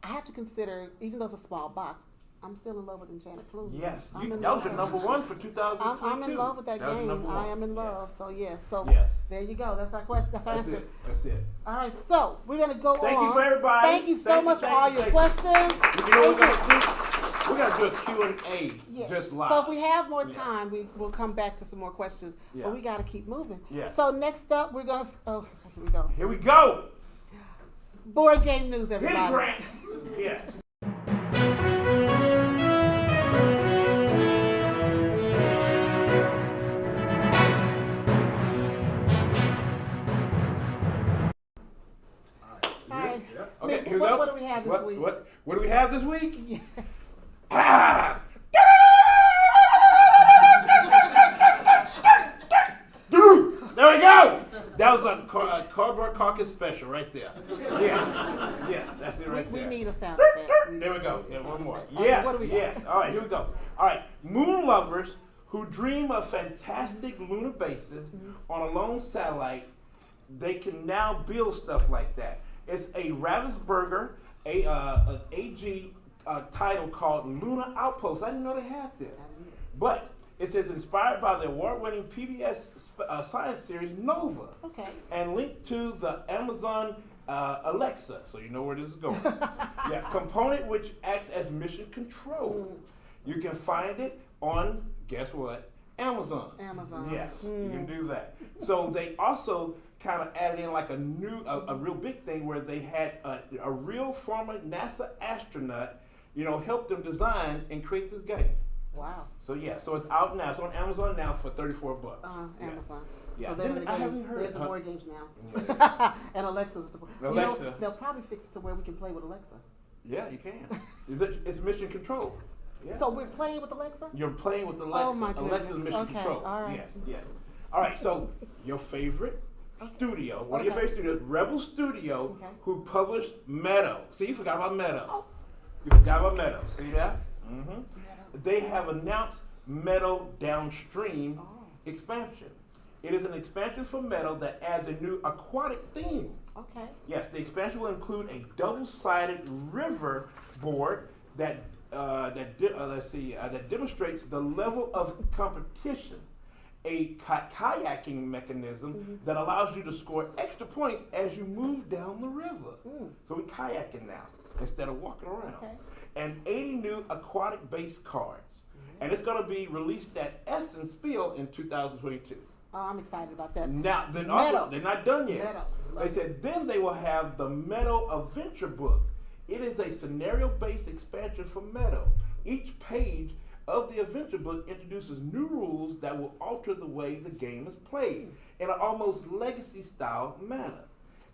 I have to consider, even though it's a small box, I'm still in love with Enchanted Plumes. Yes. I'm in That was love. your number one for 2022. I'm in love with that was your game. number I one. am in Yeah. love. So yes. So Yes. there you go. That's our question. That's our That's answer. it. That's it. All right. So we're gonna go Thank on. you for everybody. Thank you so Thank you, much for thank all you, your thank you. questions. You know what Thank you. we're gonna do a Q&A Yes. just live. So if we have more Yeah. time, we will come back to some more questions. Yeah. But we got to keep moving. Yeah. So next up, we're gonna. Oh, here we go. Here we go. Board game news, Hit it, everybody. Grant. Yes. All right. Okay, Mik, here we what, go. what do we have this week? What do we have this week? Yes. Ah! Dude, there we go. That was a Cardboard Caucus special right there. Yes, that's it right We there. need a sound effect. There we go. need a Yeah, one sound more. effect. All right, Yes, what do we got? yes. All right, here we go. All right, moon lovers who dream of fantastic lunar bases on a lone satellite, they can now build stuff like that. It's a Ravensburger, an AG title called Lunar Outpost. I didn't know they had this. But it says inspired by the award-winning PBS science series Nova. Okay. And linked to the Amazon Alexa, so you know where this is going. Yeah, component which acts as mission control. You can find it on, guess what? Amazon. Amazon. Yes, you can do that. So they also kind of added in like a new, a real big thing where they had a real former NASA astronaut, help them design and create this game. Wow. So yeah, so it's out now. It's on Amazon now for $34. Yeah. Amazon. Yeah. So they're Then in the I game. haven't heard They're at the of- board games now. Yeah. And Alexa's the Alexa. they'll probably fix it to where we can play with Alexa. Yeah, you can. It's mission control. Yeah. So we're playing with Alexa? You're playing with Alexa. Oh my goodness. Alexa's mission Okay, control. all right. Yes, yes. All right, so your favorite studio, one of your Okay. favorite studios, Rebel Studio, Okay. who published Meadow. See, you forgot about Meadow. Oh. You forgot about Meadow. See that? Mm-hmm. They have announced Meadow Downstream Oh. expansion. It is an expansion for Meadow that adds a new aquatic theme. Okay. Yes, the expansion will include a double-sided river board that demonstrates the level of competition, a kayaking mechanism that allows you to score extra points as you move down the river. So we're kayaking now instead of walking around. Okay. And 80 new aquatic-based cards. And it's going to be released at Essence Spiel in 2022. Oh, I'm excited about that. Now, then also, Meadow. they're not done yet. Meadow. They said then they will have the Meadow Adventure Book. It is a scenario-based expansion for Meadow. Each page of the Adventure Book introduces new rules that will alter the way the game is played in an almost legacy-style manner.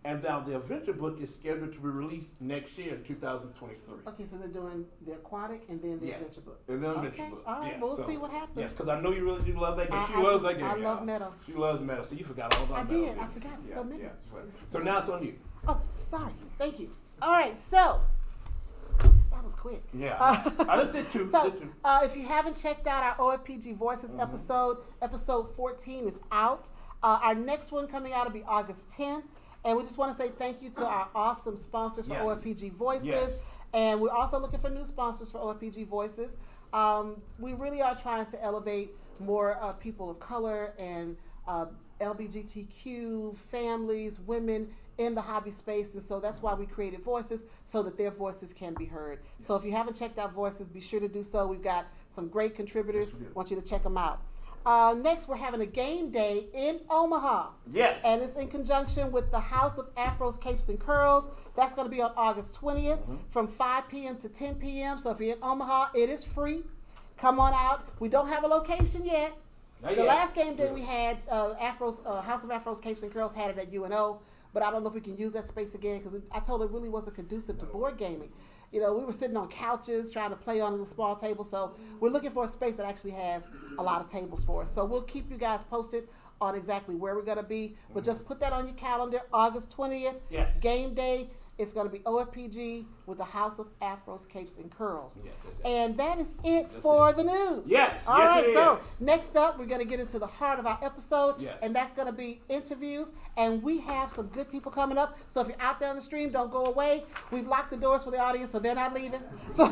And now the Adventure Book is scheduled to be released next year in 2023. Okay, so they're doing the aquatic and then the Yes. adventure book. And the Adventure Okay, Book. all right, Yes, we'll so- see what happens. Yes, because I know you really do love that game. She I- loves that game. I love y'all. Meadow. She loves Meadow. So you forgot all about I Meadow. did. didn't I you? forgot. Yeah, So many. yeah. So now it's on you. Oh, sorry. Thank you. All right, so that was quick. Yeah. I just did two. So, did two. if you haven't checked out our OFPG Voices episode 14 is out. Our next one coming out will be August 10th. And we just want to say thank you to our awesome sponsors for Yes. OFPG Voices. Yes. And we're also looking for new sponsors for OFPG Voices. We really are trying to elevate more people of color and LGBTQ families, women in the hobby space. And so that's why we created Voices, so that their voices can be heard. So if you haven't checked out Voices, be sure to do so. We've got some great contributors. Yes, we do. Want you to check them out. Next, we're having a game day in Omaha. Yes. And it's in conjunction with the House of Afros, Capes, and Curls. That's going to be on August 20th from 5 p.m. to 10 p.m. So if you're in Omaha, it is free. Come on out. We don't have a location yet. Not The yet. last game day we had, House of Afros, Capes, and Curls had it at UNO, but I don't know if we can use that space again because I told it really wasn't conducive to board gaming. You know, we were sitting on couches trying to play on the small table, so we're looking for a space that actually has a lot of tables for us. So we'll keep you guys posted on exactly where we're going to be, but just put that on your calendar, August 20th, Yes. game day. It's going to be OFPG with the House of Afros, Capes, and Curls. Yes, yes, yes. And that is it for the news. Yes, All yes, right, it so is. next up, we're going to get into the heart of our episode, Yes. and that's going to be interviews. And we have some good people coming up. So if you're out there on the stream, don't go away. We've locked the doors for the audience, so they're not leaving. So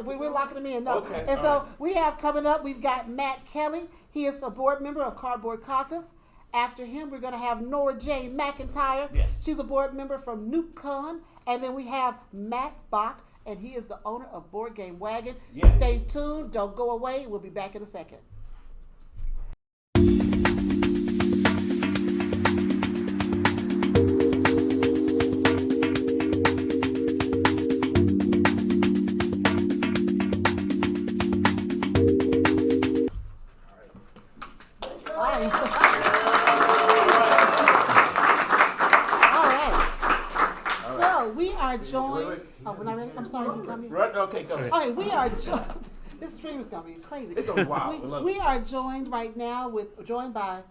we're locking them in. No. Okay, And all so right. we have coming up, we've got Matt Kelly. He is a board member of Cardboard Caucus. After him, we're going to have Nora McIntyre. Yes. She's a board member from NukeCon. And then we have Matt Bach, and he is the owner of Board Game Wagon. Yes. Stay tuned. Don't go away. We'll be back in a second. All right. All right. So we are joined. wait. Oh, we're not ready? I'm sorry, you come here. Right? Okay, go ahead. Okay, we are joined. This stream is gonna be crazy. It's gonna be wild. I love We it. are joined right now joined by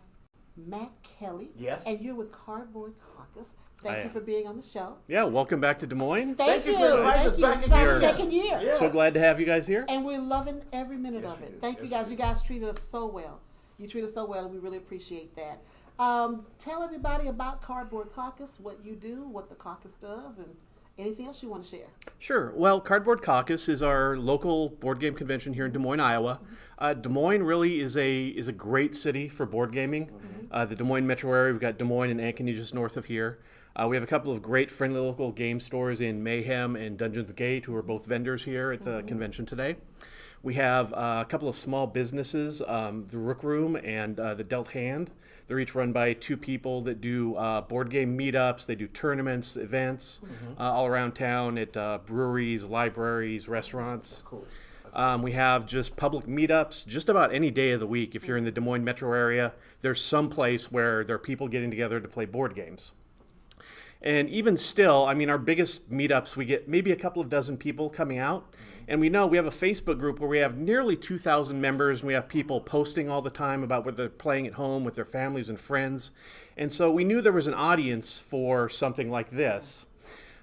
Matt Kelly. Yes. And you're with Cardboard Caucus. I Thank you am. for being on the show. Yeah, welcome back to Des Moines. Thank you. you for inviting us Thank you. back This is our again. second year. Yeah. So glad to have you guys here. And we're loving every minute Yes, of we it. do. Thank Yes, you guys. we You do. guys treated us so well. You treat us so well, and we really appreciate that. Tell everybody about Cardboard Caucus, what you do, what the caucus does, and anything else you want to share. Sure. Well, Cardboard Caucus is our local board game convention here in Des Moines, Iowa. Des Moines really is a great city for board gaming. The Des Moines metro area, we've got Des Moines and Ankeny just north of here. We have a couple of great friendly local game stores in Mayhem and Dungeons Gate, who are both vendors here at the convention today. We have a couple of small businesses, the Rook Room and the Dealt Hand. They're each run by 2 people that do board game meetups. They do tournaments, events all around town at breweries, libraries, restaurants. Cool. We have just public meetups just about any day of the week. If you're in the Des Moines metro area, there's some place where there are people getting together to play board games. And even still, I mean, our biggest meetups, we get maybe a couple of dozen people coming out. And we know we have a Facebook group where we have nearly 2,000 members, and we have people posting all the time about what they're playing at home with their families and friends. And so we knew there was an audience for something like this.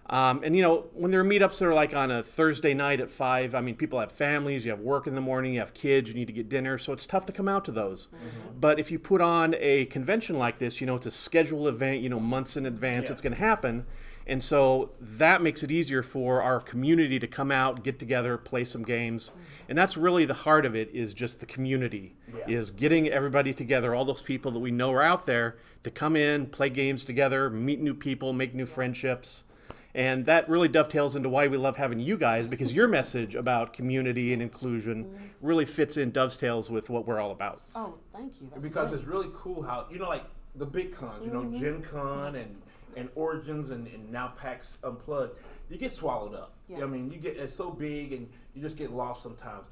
And you know, when there are meetups that are like on a Thursday night at 5, I mean, people have families, you have work in the morning, you have kids, you need to get dinner, so it's tough to come out to those. But if you put on a convention like this, you know, it's a scheduled event, you know, months in advance, it's going to happen. And so that makes it easier for our community to come out, get together, play some games. And that's really the heart of it, is just the community, is getting everybody together, all those people that we know are out there, to come in, play games together, meet new people, make new friendships. And that really dovetails into why we love having you guys, because your message about community and inclusion really fits in, dovetails with what we're all about. Oh, thank you. That's Because great. it's really cool how, you know, like the big cons, you know, Gen Con and Origins and now PAX Unplugged, you get swallowed up. Yeah. I mean, it's so big and you just get lost sometimes.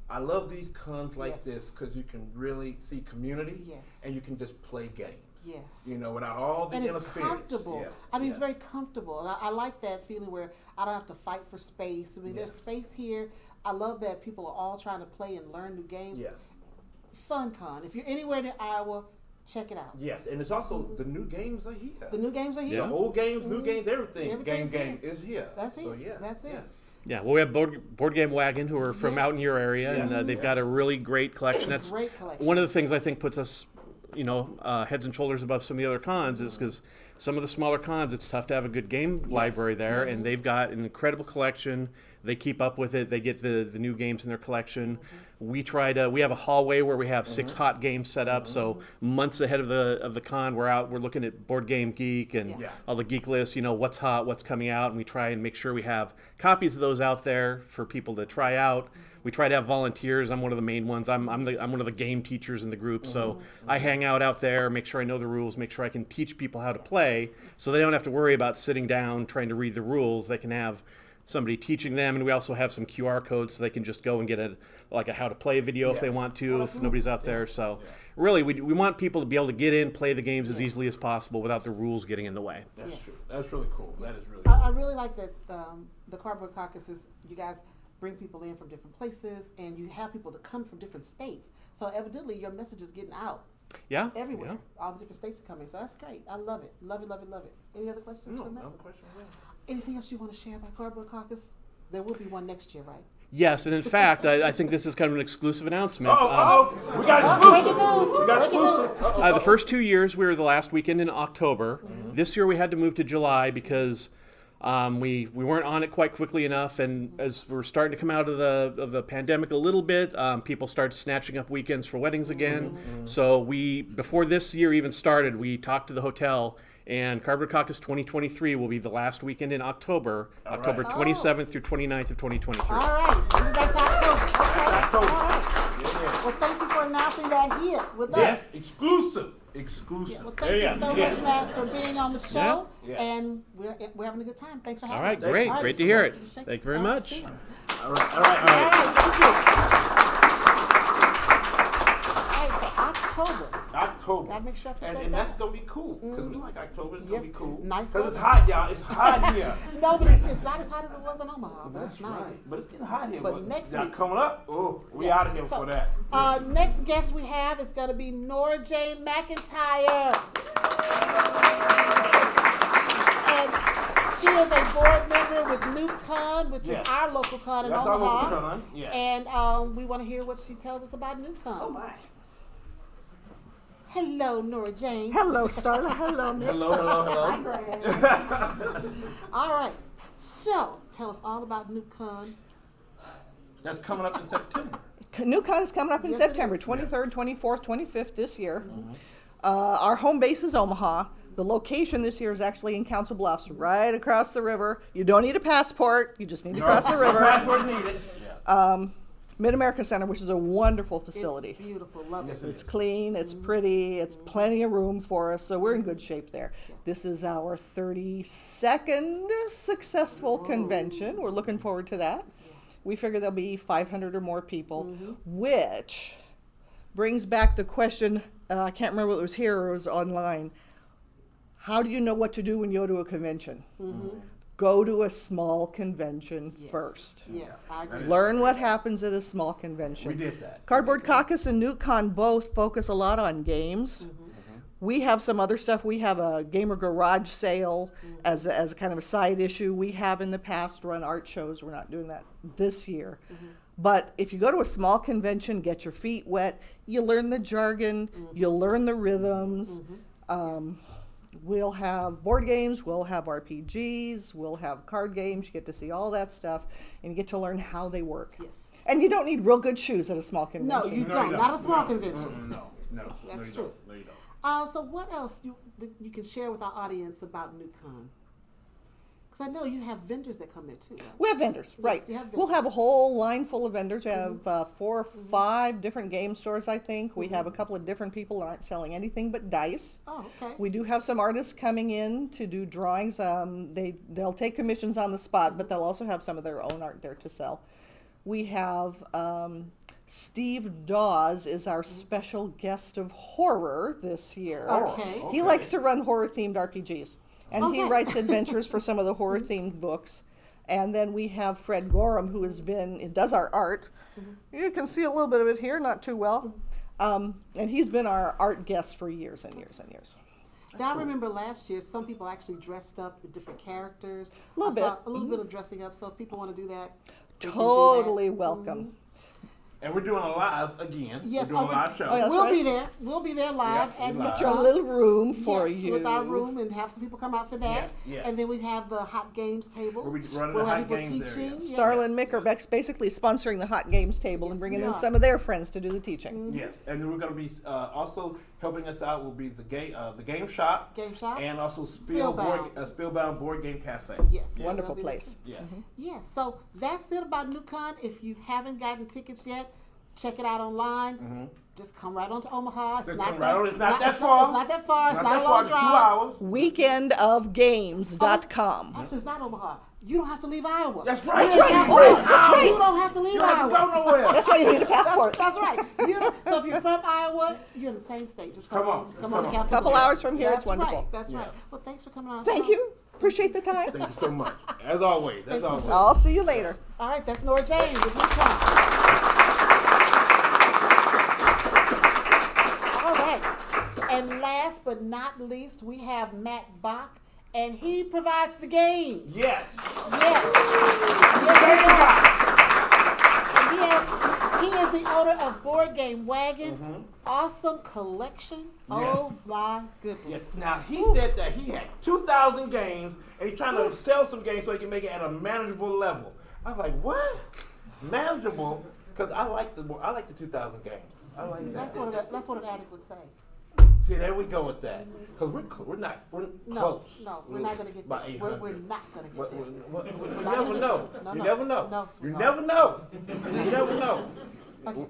I love these cons like this because you can really see community and you can just play games. Yes. You know, without all the and it's interference. comfortable. Yes. I mean, it's very comfortable. And I like that feeling where I don't have to fight for space. I mean, there's space here. I love that people are all trying to play and learn new games. Yes. Fun con. If you're anywhere in Iowa, check it out. Yes, and it's also the new games are here. The new games are here. The old games, new games, everything. Everything's Game is here. That's it. So, yeah. That's it. Yes. Yeah, well, we have Board Game Wagon, who are from out in your area, and they've got a really great collection. That's Great collection. one of the things I think puts us, you know, heads and shoulders above some of the other cons, is because some of the smaller cons, it's tough to have a good game library there, and they've got an incredible collection. They keep up with it. They get the new games in their collection. We have a hallway where we have 6 hot games set up. So months ahead of the con, we're looking at Board Game Geek and all the geek lists. You know, what's hot, what's coming out, and we try and make sure we have copies of those out there for people to try out. We try to have volunteers. I'm one of the main ones. I'm one of the game teachers in the group, so I hang out there, make sure I know the rules, make sure I can teach people how to play, so they don't have to worry about sitting down trying to read the rules. They can have somebody teaching them, and we also have some QR codes so they can just go and get a how to play video if they want to, if nobody's out there. So really, we want people to be able to get in, play the games as easily as possible without the rules getting in the way. That's true. That's really cool. That is really cool. I really like that the Cardboard Caucus is, you guys bring people in from different places, and you have people that come from different states. So evidently your message is getting out. Yeah. Everywhere. Yeah. All the different states are coming. So that's great. I love it. Love it, love it, love it. Any other questions for Matt? Another question? Anything else you want to share about Cardboard Caucus? There will be one next year, right? Yes, and in fact, I think this is kind of an exclusive announcement. We got exclusive. Breaking news. We got Breaking exclusive. The first 2 years, we were the last weekend in October. This year, we had to move to July because we weren't on it quite quickly enough, and as we're starting to come out of the pandemic a little bit, people started snatching up weekends for weddings again. So before this year even started, we talked to the hotel, and Cardboard Caucus 2023 will be the last weekend in October, October 27th through 29th of 2023. All right. We're back to October. Okay. October. All right. Well, thank you for announcing that here with us. Yes, exclusive. Exclusive. Yeah, well, thank you so much, Matt, for being on the show, and we're having a good time. Thanks for having All right, us. great. All right, Great to hear it. so Thank you very all right, much. see you. All right. Thank you. All right, so October. Gotta make sure I put that and that's down. gonna be cool because we like October. It's gonna be cool. Nice Because it's weather. hot, y'all. It's hot here. No, but it's not as hot as it was in Omaha, but it's nice. Right. But it's getting hot here. But next y'all week- coming up. Oh, we out of here So, for that. Next guest we have is going to be Nora McIntyre. And she is a board member with NewCon, which is our local con in That's our Omaha. local con, yeah. And we want to hear what she tells us about NewCon. Oh my. Hello, Nora Jane. Hello, Starla. Hello, Mik. Hello. Hi, Greg. All right. So, tell us all about NewCon. That's coming up in September. NewCon is coming up in Yes, it September, is. 23rd, 24th, 25th this year. Our home base is Omaha. The location this year is actually in Council Bluffs, right across the river. You don't need a passport. You just need to cross the river. Passport needed. Mid-America Center, which is a wonderful facility. It's beautiful, love it. It's clean, it's pretty, it's plenty of room for us, so we're in good shape there. This is our 32nd successful convention. We're looking forward to that. We figure there'll be 500 or more people, which brings back the question, I can't remember whether it was here or it was online. How do you know what to do when you go to a convention? Go to a small convention first. Yes, I agree. Learn what happens at a small convention. We did that. Cardboard Caucus and NewCon both focus a lot on games. We have some other stuff. We have a gamer garage sale as a kind of a side issue. We have in the past run art shows. We're not doing that this year. But if you go to a small convention, get your feet wet, you learn the jargon, you learn the rhythms. We'll have board games, we'll have RPGs, we'll have card games. You get to see all that stuff, and you get to learn how they work. Yes. And you don't need real good shoes at a small No, convention. you don't. Not a small convention. No. That's you true. don't. No, you don't. So what else you can share with our audience about NewCon? Because I know you have vendors that come in too. Right? We have vendors, right. you have We'll vendors. have a whole line full of vendors. We have 4 or 5 different game stores, I think. We have a couple of different people that aren't selling anything but dice. Oh, okay. We do have some artists coming in to do drawings. They'll take commissions on the spot, but they'll also have some of their own art there to sell. We have Steve Dawes is our special guest of horror this year. Okay. He likes to run horror-themed RPGs. And he Okay. writes adventures for some of the horror-themed books. And then we have Fred Gorham, who does our art. You can see a little bit of it here, not too well. And he's been our art guest for years and years and years. Now, I remember last year, some people actually dressed up with different characters. A little I saw bit. A little bit of dressing up. So if people want to do that, they can do that. Totally welcome. And we're doing a live again. Yes, we're doing a live show. that's we'll right. be there. We'll be there live Yeah, and live. Get your little room for yes, you. with our room and have some people come out for that. Yeah. And then we have the hot games tables. We'll be running We'll the have hot people games there, teaching. yes. Starla and Mik are basically sponsoring the Hot Games table and Yes, bringing we in are. some of their friends to do the teaching. Yes, and we're going to be also helping us out will be the game shop. Game shop. And also Spellbound. Spellbound Board Game Cafe. Yes. Wonderful that'll be place. Yes. Yes, so that's it about NewCon. If you haven't gotten tickets yet, check it out online. Just come right on to Omaha. It's Just not come that, right on. It's not that far. It's not that far. It's Not not that a far. long It's 2 drive. hours. Weekendofgames.com. Actually, it's not Omaha. You don't have to leave Iowa. That's right. That's right. That's Oh, right. that's right. You don't have to leave You don't have to Iowa. go nowhere. That's why you need a passport. That's right. So if you're from Iowa, you're in the same state. Just come on. Come on to Council. Couple hours from here, That's it's wonderful. Right. That's Yeah. right. Well, thanks for coming on. our Thank show. you. Appreciate the time. Thank you so much. As always. As always. I'll see you later. All right, that's Nora James with NewCon. All right. And last but not least, we have Matt Bach, and he provides the games. Yes. Yes. And he is the owner of Board Game Wagon. Awesome collection. Oh my goodness. Yes. Now he said that he had 2,000 games and he's trying to sell some games so he can make it at a manageable level. I was like, what? Manageable? Because I like the 2,000 games. I like that. That's what an addict would say. See, there we go with that. Because we're close. No, we're not going to get About there. 800. We're not going to get there. You never know. No, You no. never know. No, You sweetheart. never know. You never know. Okay.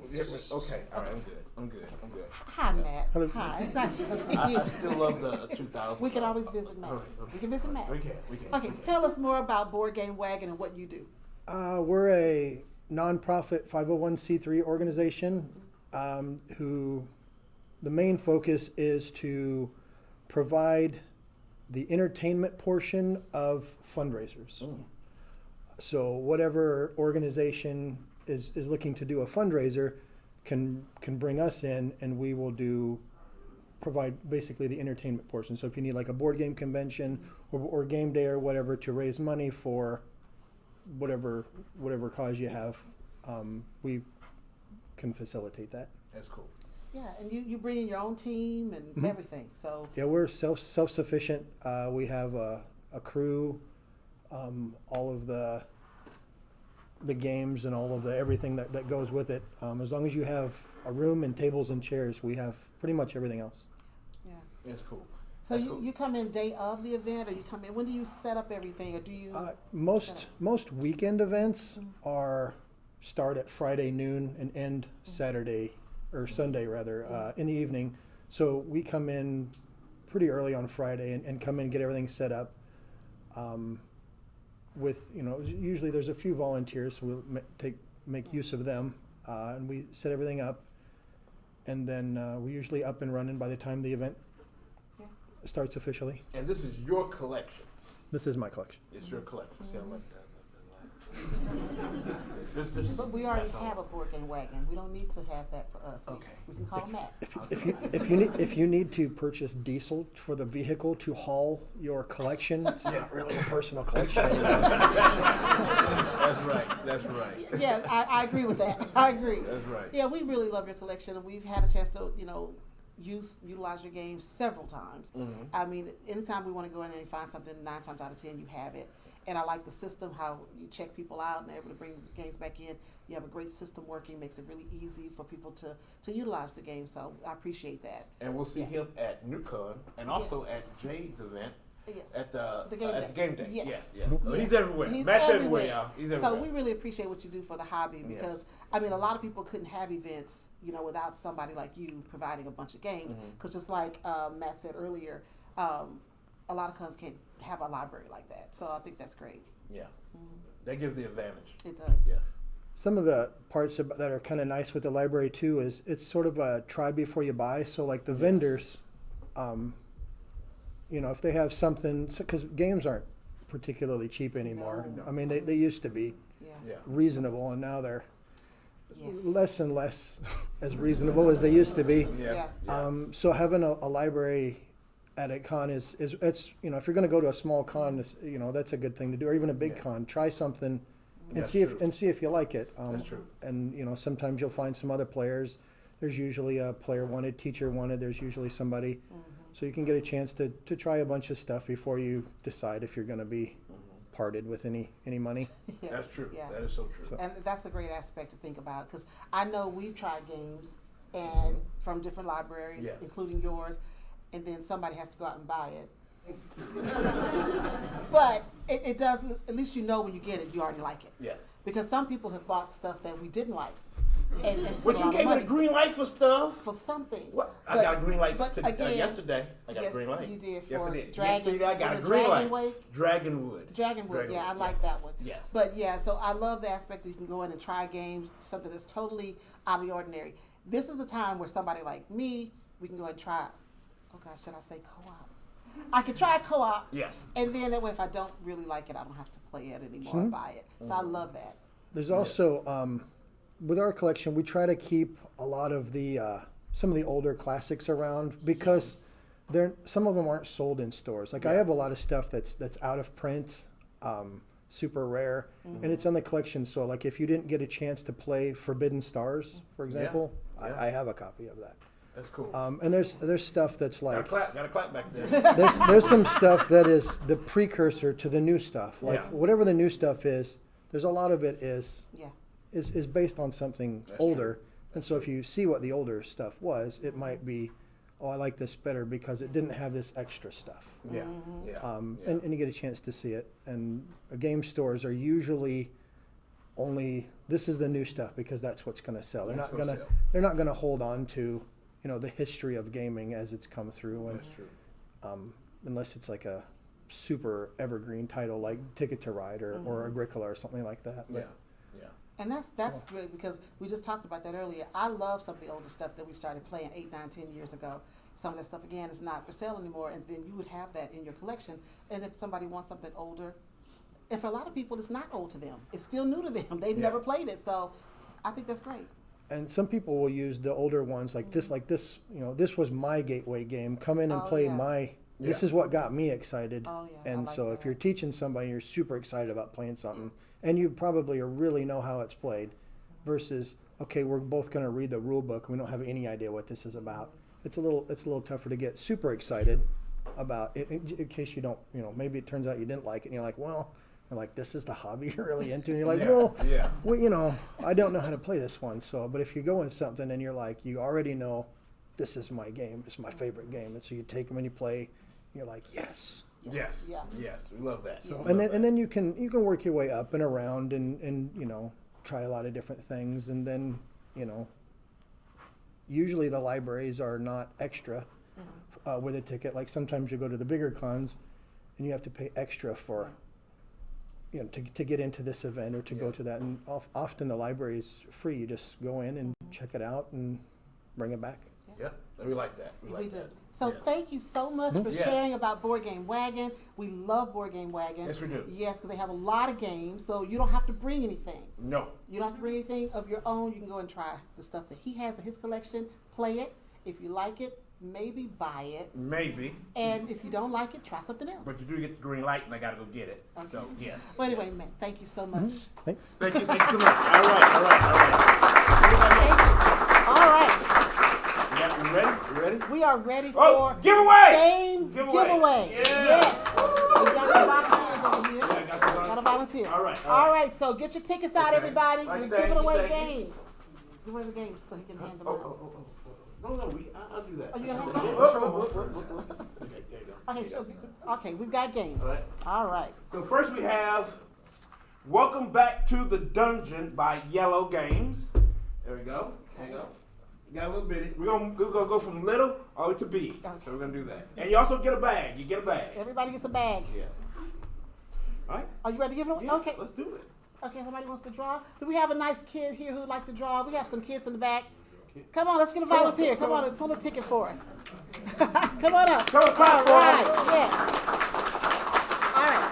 Okay. All right. I'm good. Hi, Matt. Hi. Nice to see you. I still love the 2,000. We can always visit Matt. Okay. We can visit Matt. We can. Okay, tell us more about Board Game Wagon and what you do. We're a nonprofit 501c3 organization who the main focus is to provide the entertainment portion of fundraisers. So whatever organization is looking to do a fundraiser can bring us in, and we will provide basically the entertainment portion. So if you need like a board game convention or game day or whatever to raise money for whatever cause you have, we can facilitate that. That's cool. Yeah, and you bring in your own team and everything. So Yeah, we're self-sufficient. We have a crew, all of the games and all of the everything that goes with it. As long as you have a room and tables and chairs, we have pretty much everything else. yeah. That's cool. So you come in day of the event, or you come in, when do you set up everything, or do you? Most weekend events are start at Friday noon and end Saturday or Sunday rather in the evening. So we come in pretty early on Friday and come in and get everything set up. With usually there's a few volunteers, so we'll make use of them, and we set everything up, and then we're usually up and running by the time the event starts officially. And this is your collection. This is my collection. It's your collection. See, I like that. But we already have a board game wagon. We don't need to have that for us. Okay. We can call Matt. If you need to purchase diesel for the vehicle to haul your collection, it's not really a personal collection anymore. That's right. Yeah, I agree with that. I agree. That's right. Yeah, we really love your collection, and we've had a chance to, utilize your games several times. Mm-hmm. I mean, anytime we want to go in and find something, 9 times out of 10 you have it. And I like the system, how you check people out and they're able to bring games back in. You have a great system working, makes it really easy for people to utilize the game. So I appreciate that. And we'll see him at NewCon and also at Jade's event. Yes. At the game game day. Yes. So he's everywhere. Matt's everywhere, y'all. He's everywhere. So we really appreciate what you do for the hobby because, I mean, a lot of people couldn't have events, without somebody like you providing a bunch of games. Because just like Matt said earlier, a lot of cons can't have a library like that. So I think that's great. Yeah. That gives the advantage. It does. Yes. Some of the parts that are kind of nice with the library too is it's sort of a try before you buy. So like the vendors, if they have something, because games aren't particularly cheap anymore. No. I mean, they used to be reasonable, and now they're less and less as reasonable as they used to be. So having a library at a con is it's if you're going to go to a small con, that's a good thing to do, or even a big con. Try something and see if you like it. That's true. And sometimes you'll find some other players. There's usually a player wanted, teacher wanted. There's usually somebody, so you can get a chance to try a bunch of stuff before you decide if you're going to be parted with any money. That's true. That is so true. And that's a great aspect to think about because I know we've tried games and from different libraries, including yours. And then somebody has to go out and buy it. But it does, at least when you get it, you already like it. Yes. Because some people have bought stuff that we didn't like. And But you gave me a green light for stuff. For some things. I got a green light yesterday. I got a yes, green light. You did for yesterday. Dragon. Yesterday I got a green light. Dragonwood. Dragonwood, yeah, I like that one. Yes. But so I love the aspect that you can go in and try games, something that's totally out of the ordinary. This is the time where somebody like me, we can go ahead and try it. Oh gosh, should I say co-op? I could try co-op. Yes. And then that way, if I don't really like it, I don't have to play it anymore or buy it. So I love that. There's also, with our collection, we try to keep a lot of some of the older classics around because some of them aren't sold in stores. Like I have a lot of stuff that's out of print, super rare, and it's on the collection. So like if you didn't get a chance to play Forbidden Stars, for example, I have a copy of that. That's cool. And there's stuff that's like got a clap back there. there's some stuff that is the precursor to the new stuff. Like whatever the new stuff is, there's a lot of it is based on something older. True. And so if you see what the older stuff was, it might be, I like this better because it didn't have this extra stuff. And you get a chance to see it. And game stores are usually only this is the new stuff because that's what's going to sell. They're not gonna hold on to the history of gaming as it's come through. And, that's true. Unless it's like a super evergreen title like Ticket to Ride or Agricola or something like that. And that's great because we just talked about that earlier. I love some of the older stuff that we started playing 8, 9, 10 years ago. Some of that stuff, again, is not for sale anymore, and then you would have that in your collection. And if somebody wants something older, and for a lot of people, it's not old to them. It's still new to them. They've never played it, so I think that's great. And some people will use the older ones like this, this was my gateway game. Come in and play my, this is what got me excited. And like so if you're teaching somebody, you're super excited about playing something, and you probably really know how it's played, versus, okay, we're both going to read the rule book, and we don't have any idea what this is about. It's a little tougher to get super excited about it in case you don't, maybe it turns out you didn't like it, and you're like, well, this is the hobby you're really into, and you're like, well, I don't know how to play this one. So, but if you go in something and you're like, you already know, this is my game, it's my favorite game, and so you take them and you play, and you're like, yes, yes, we love that. So, and then you can work your way up and around, and try a lot of different things, and then, you know, usually the libraries are not extra with a ticket. Like sometimes you go to the bigger cons and you have to pay extra for, you know, to get into this event or to go to that. And often the library is free. You just go in and check it out and bring it back. Yeah, we like that. We like We do. that. So thank you so much for Yes. sharing about Board Game Wagon. We love Board Game Wagon. Yes, we do. Yes, because they have a lot of games, so you don't have to bring anything. No. You don't have to bring anything of your own. You can go and try the stuff that he has in his collection, play it. If you like it, maybe buy it. Maybe. And if you don't like it, try something else. But you do get the green light, and I got to go get it. Okay. So, yes. Well, anyway, Matt, thank you so much. Thanks. Thank you so much. All right. You ready? You ready? We are ready Oh, for giveaway! games giveaway. Yeah. Yes. We got some volunteers over here. Yeah, I got Got a volunteer. All right. All right, so get your tickets out, Okay. everybody. Right, We're thank giving you, away thank you. games. Give away the games so he can hand them out. No, I'll do that. Oh, you gonna hand Oh, them oh. Okay, there you go. Okay, so, okay, we've got games. All right. All right. So first we have Welcome Back to the Dungeon by Yellow Games. There we go. There you go. You got a little bitty. We're gonna go from little all the way to big. Okay. So we're gonna do that. And you also get a bag. You get a bag. Everybody gets a bag. Yeah. All right. Are you ready to give it away? Yeah, Okay. let's do it. Okay, somebody wants to draw? Do we have a nice kid here who would like to draw? We have some kids in the back. Come on, let's get a volunteer. Come on and pull a ticket for us. Come on up. Come on, clap All for right, us. yes. All right.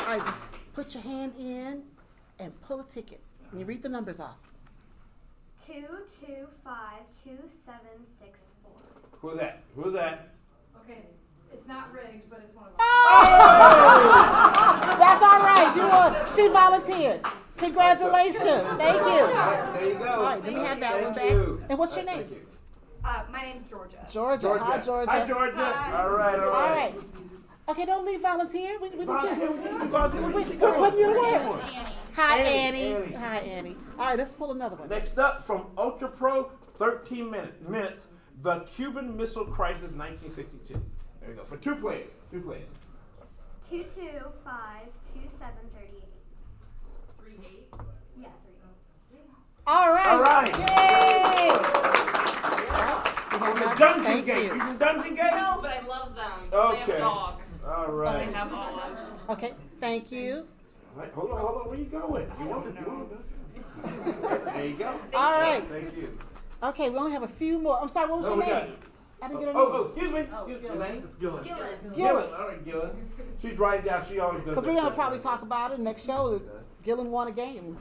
All right, just put your hand in and pull a ticket. And you read the numbers off. 2252764. Who's that? Who's that? Okay, it's not rigged, but it's one of them. That's all right. You won. She volunteered. Congratulations. Thank you. There you go. All right, let me have that one back. And what's your name? My name's Georgia. Georgia. Hi, Georgia. Hi, Georgia. Hi. All right. All right. Okay, don't leave volunteer. We're putting you to work. Hi, Annie. Hi, Annie. All right, let's pull another one. Next up, from Ultra Pro, 13 minutes, The Cuban Missile Crisis 1962. There you go. For two players. 2252738. 38? Yeah, 38. All right. All right. Yay! From the Dungeon Thank Gate. you. You from Dungeon Gate? No, but I love them. They Okay. have a dog. All They right. have olive. Okay, thank you. All right. Hold on. Where you going? You want to There you go. All right. Thank you. Okay, we only have a few more. I'm sorry, what was No, your we got name? it. I didn't get her Oh, name. excuse me. Excuse me. Your name? It's Gillen. Gillen. All right, Gillen. She's writing down. She always does Because that we're going to stuff. probably talk about it next show. Gillen won a game.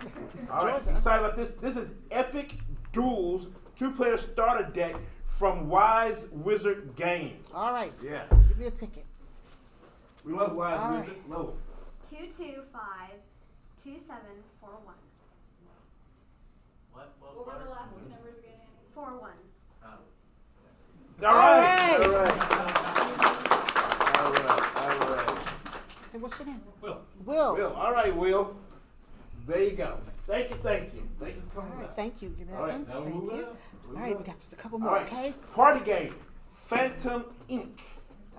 All right, excited about this. This is Epic Duels, two-player starter deck from Wise Wizard Games. All right. Yeah. Give me a ticket. We love Wise All Wizard. right. Love 2252741. What What were the last two numbers again, Annie? 41. All right. right. All right. Hey, what's your name? Will. Will. Will. All right, Will. There you go. Thank you for All coming right, back. thank you. Give me that All right, one. now we'll Thank move you. on. All right, we got just a couple All more, right. okay? Party game, Phantom Inc.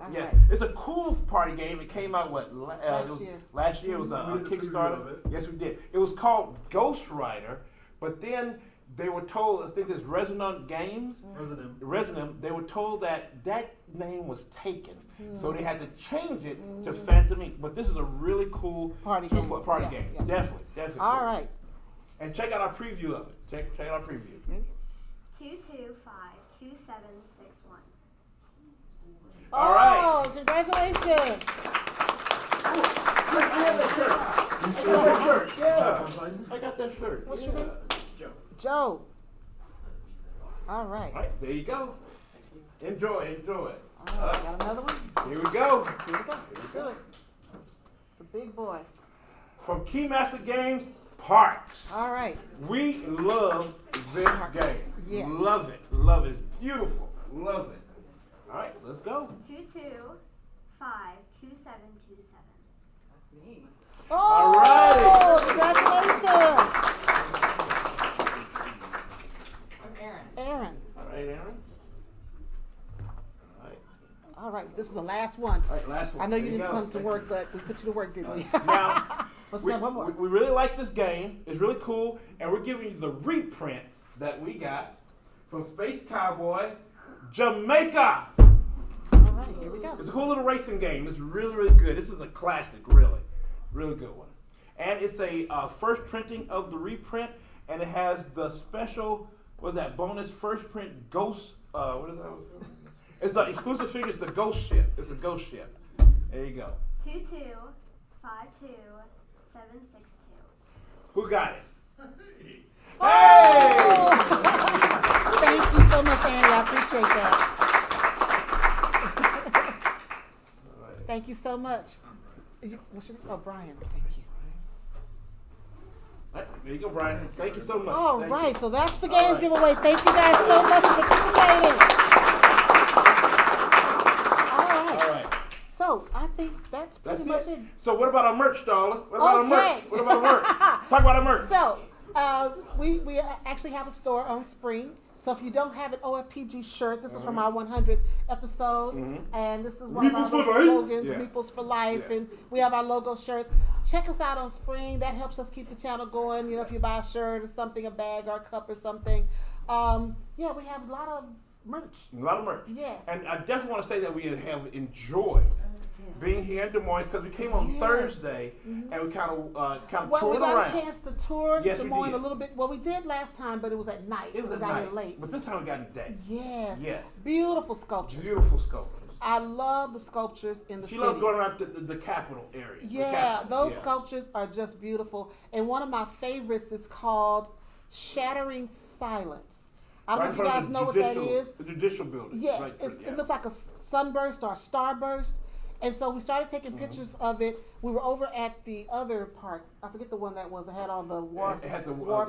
All Yeah, right. it's a cool party game. It came out Last year. Last year it was We a did a preview of Kickstarter. it. Yes, we did. It was called Ghost Rider, but then they were told, I think it's Resonant Games. Resonant. They were told that name was taken, so they had to change it to Phantom Inc. But this is a really cool Party game. Party Yeah, game. yeah. Definitely. All cool. right. And check out our preview of it. Check out our preview. 2252761. All right. Oh, congratulations. I have that shirt. Yeah. I got that shirt. What's your name? Joe. All right. All right, there you go. Enjoy it. All right, got another one? Here we go. Here we go. Let's do it. It's a big boy. From Keymaster Games, Parks. All right. We love this game. Yes. Love it. It's beautiful. Love it. All right, let's go. 2252727. Oh, All right. congratulations. I'm Aaron. Aaron. All right, Aaron. All right. All right, this is the last one. All right, last one. I know you There didn't go. come to work, but we put you to work, didn't we? Now, What's that? One more. We really like this game. It's really cool, and we're giving you the reprint that we got from Space Cowboy, Jamaica. All right, here we go. It's a cool little racing game. It's really, really good. This is a classic, really, really good one. And it's a first printing of the reprint, and it has the special, what's that, bonus first print ghost, what is that? It's the exclusive figure, it's the ghost ship. It's a ghost ship. There you go. 2252762. Who got it? Hey! Thank you so much, Annie. I appreciate that. Thank you so much. What's your name? Oh, Brian. Thank you. There you go, Brian. Thank you so much. All Thank right, you. so that's the games giveaway. Thank you guys so much for participating. All right. So I think that's pretty much it. So what about our merch, Starla? What about our merch? What about our merch? Talk about our merch. So we actually have a store on Spring. So if you don't have an OFPG shirt, this is from our 100th episode, and this is one of our slogans, Meeples for Life, and we have our logo shirts. Check us out on Spring. That helps us keep the channel going. You know, if you buy a shirt or something, a bag or a cup or something. Yeah, we have a lot of merch. A lot of merch. Yes. And I definitely want to say that we have enjoyed being here in Des Moines because we came on Thursday and we kind of toured around. We got a chance to tour Yes, Des we Moines did. a little bit. Well, we did last time, but it was at night. It was we at got night, here late. but this time we got in the day. Yes. Yes. Beautiful sculptures. Beautiful sculptures. I love the sculptures in the She city. loves going around the capital area. Yeah, those sculptures are just beautiful. And one of my favorites is called Shattering Silence. I don't know if you guys know what that is. The judicial building. Yes, Right, it looks like a sunburst or a starburst. And so we started taking pictures of it. We were over at the other park. I forget the one that was. It had all the war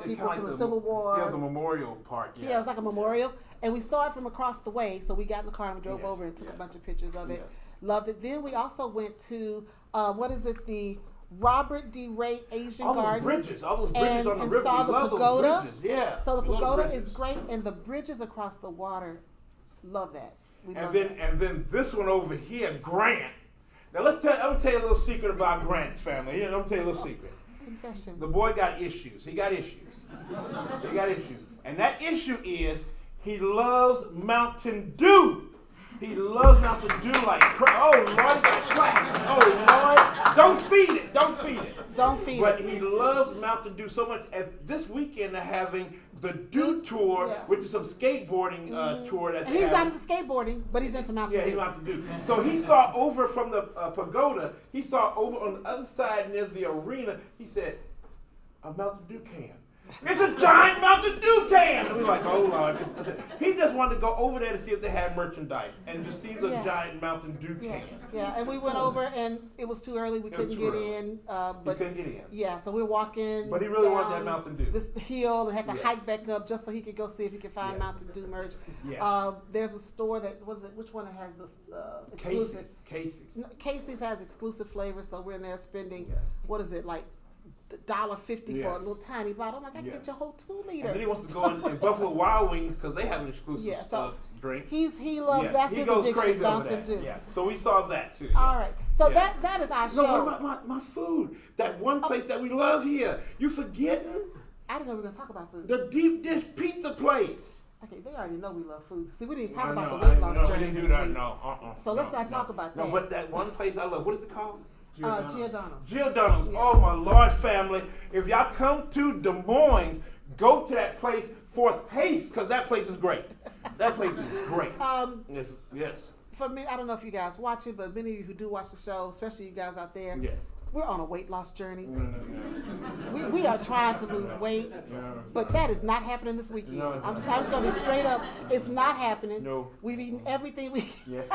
people from the Civil War. Yeah, the memorial park. Yeah, it was like a memorial. And we saw it from across the way. So we got in the car and we drove over and took a bunch of pictures of it. Loved it. Then we also went to, the Robert D. Ray Asian Gardens. All those bridges on the river. Saw the pagoda. Yeah. So the pagoda is great, and the bridges across the water, love that. And then this one over here, Grant. Now I'm gonna tell you a little secret about Grant's family. Here, I'm gonna tell you a little secret. Confession. The boy got issues. He got issues. And that issue is he loves Mountain Dew. He loves Mountain Dew like oh Lord, he got cracked. Oh Lord, don't feed it. But he loves Mountain Dew so much. And this weekend they're having the Dew Tour, which is some skateboarding tour. And he's not into skateboarding, but he's into Mountain Dew. Yeah, he's Mountain Dew. So he saw over from the pagoda. He saw over on the other side near the arena. He said, "A Mountain Dew can." It's a giant Mountain Dew can! And we're like, oh Lord. He just wanted to go over there to see if they had merchandise and to see the giant Mountain Dew can. Yeah, and we went over and it was too early. We couldn't get in. But couldn't get in. Yeah, so we're walking. But he really wanted that Mountain Dew. This hill and had to hike back up just so he could go see if he could find Mountain Dew merch. Yeah. There's a store that, which one has this exclusive? Casey's. Casey's has exclusive flavors, so we're in there spending, what is it, like $1.50 for a little tiny bottle. I'm like, I can get your whole 2 liter. And then he wants to go in Buffalo Wild Wings because they have an exclusive drink. He loves, that's his addiction, Mountain Dew. Yeah, so we saw that too. All right, so that is our show. No, what about my food? That one place that we love here. You forgetting? I didn't know we were going to talk about food. The deep dish pizza place. Okay, they already know we love food. See, we didn't talk about the weight loss journey this week. So let's not talk about that. No, but that one place I love, what is it called? Giordano's. Oh my Lord, family! If y'all come to Des Moines, go to that place for haste because that place is great. That place is great. Yes. For me, I don't know if you guys watch it, but many of you who do watch the show, especially you guys out there, we're on a weight loss journey. We are trying to lose weight, but that is not happening this weekend. I'm just going to be straight up. It's not happening. No. We've eaten everything we can. Yes,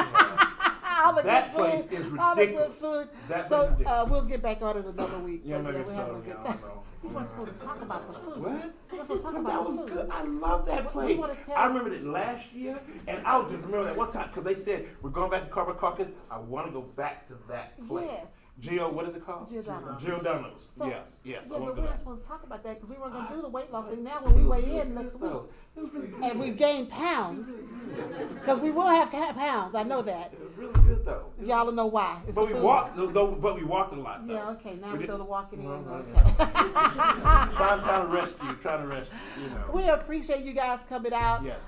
all the that good place food, is ridiculous. all the good food. So we'll get back on it another week. Yeah, we're having a good time. We weren't supposed to talk about the food. What? We weren't supposed to talk about that the was food. good. I love that place. I remember it last year, and I just remember that one time because they said we're going back to Cardboard Caucus. I want to go back to that place. Yes. What is it called? Giordano's. Giordano's. So- yes. Yeah, I but want we're to not supposed to talk about that because we weren't going to do the weight loss thing now when we weigh in next week. It was really good. And we've gained pounds because we will have pounds. I know that. It was really good though. Y'all will know why. It's But the we food. walked, but we walked a lot though. Yeah, okay. Now we did- throw the walking in. Mhm. Okay. trying to rescue, you know. We appreciate you guys coming out. Yes.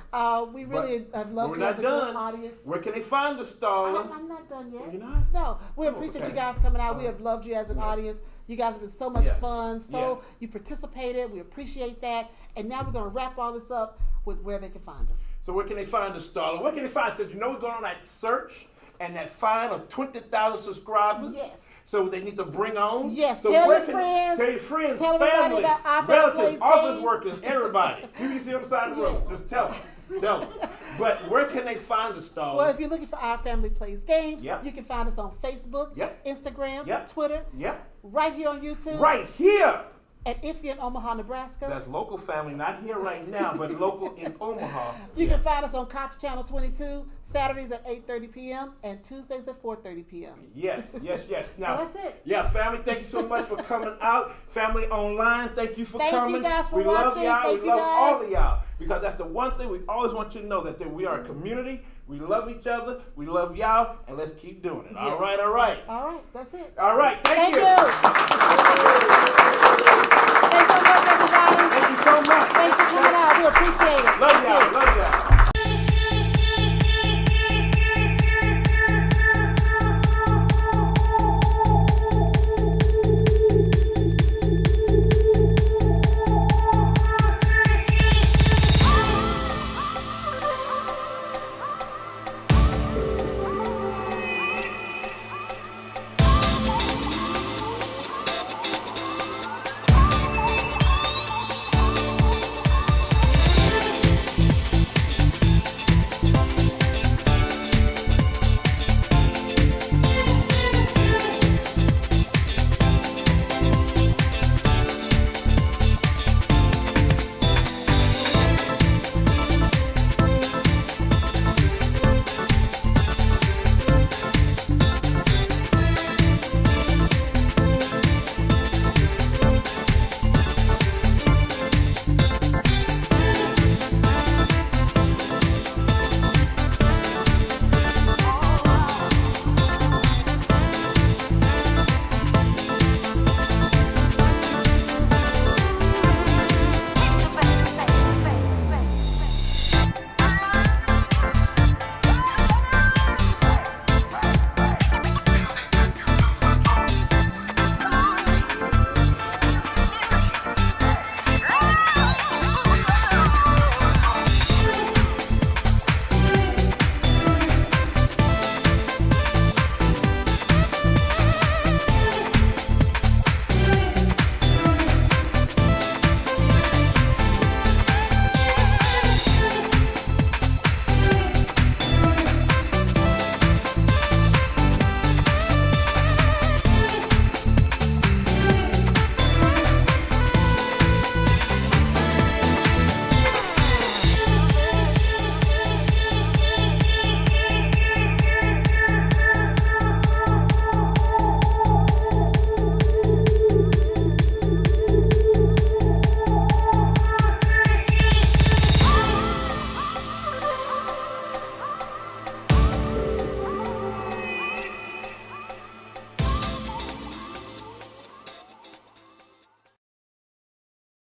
We really have loved we're you as not a good done. audience. Where can they find the Starla? I'm not done yet. You're not? No, we appreciate okay. you guys coming out. We have loved you as an audience. You guys have been so much Yes. fun. So Yes. you participated. We appreciate that. And now we're going to wrap all this up with where they can find us. So where can they find the Starla? Where can they find us? Because we're going on that search and that find of 20,000 subscribers. Yes. So they need to bring on. Yes, So tell where your can friends. Tell your friends, Tell everybody family, about our family relatives, plays office games. workers, everybody. Who you see on the side of the road, just tell them. Tell them. But where can they find the Starla? Well, if you're looking for Our Family Plays Games, Yep. you can find us on Facebook, Yep. Instagram, Yep. Twitter, Yep. right here on YouTube. Right here. And if you're in Omaha, Nebraska, That's local family, not here right now, but local in Omaha. you can find us on Cox Channel 22, Saturdays at 8:30 p.m. and Tuesdays at 4:30 p.m. Yes. Now, that's it. Yeah, family, thank you so much for coming out. Family online, thank you for Thank you coming. guys for we love watching. y'all. Thank we you love guys. all of y'all because that's the one thing we always want you to know that we are a community. We love each other. We love y'all, and let's keep doing it. Yes. All right. All right, that's it. All right. Thank Thank you. you.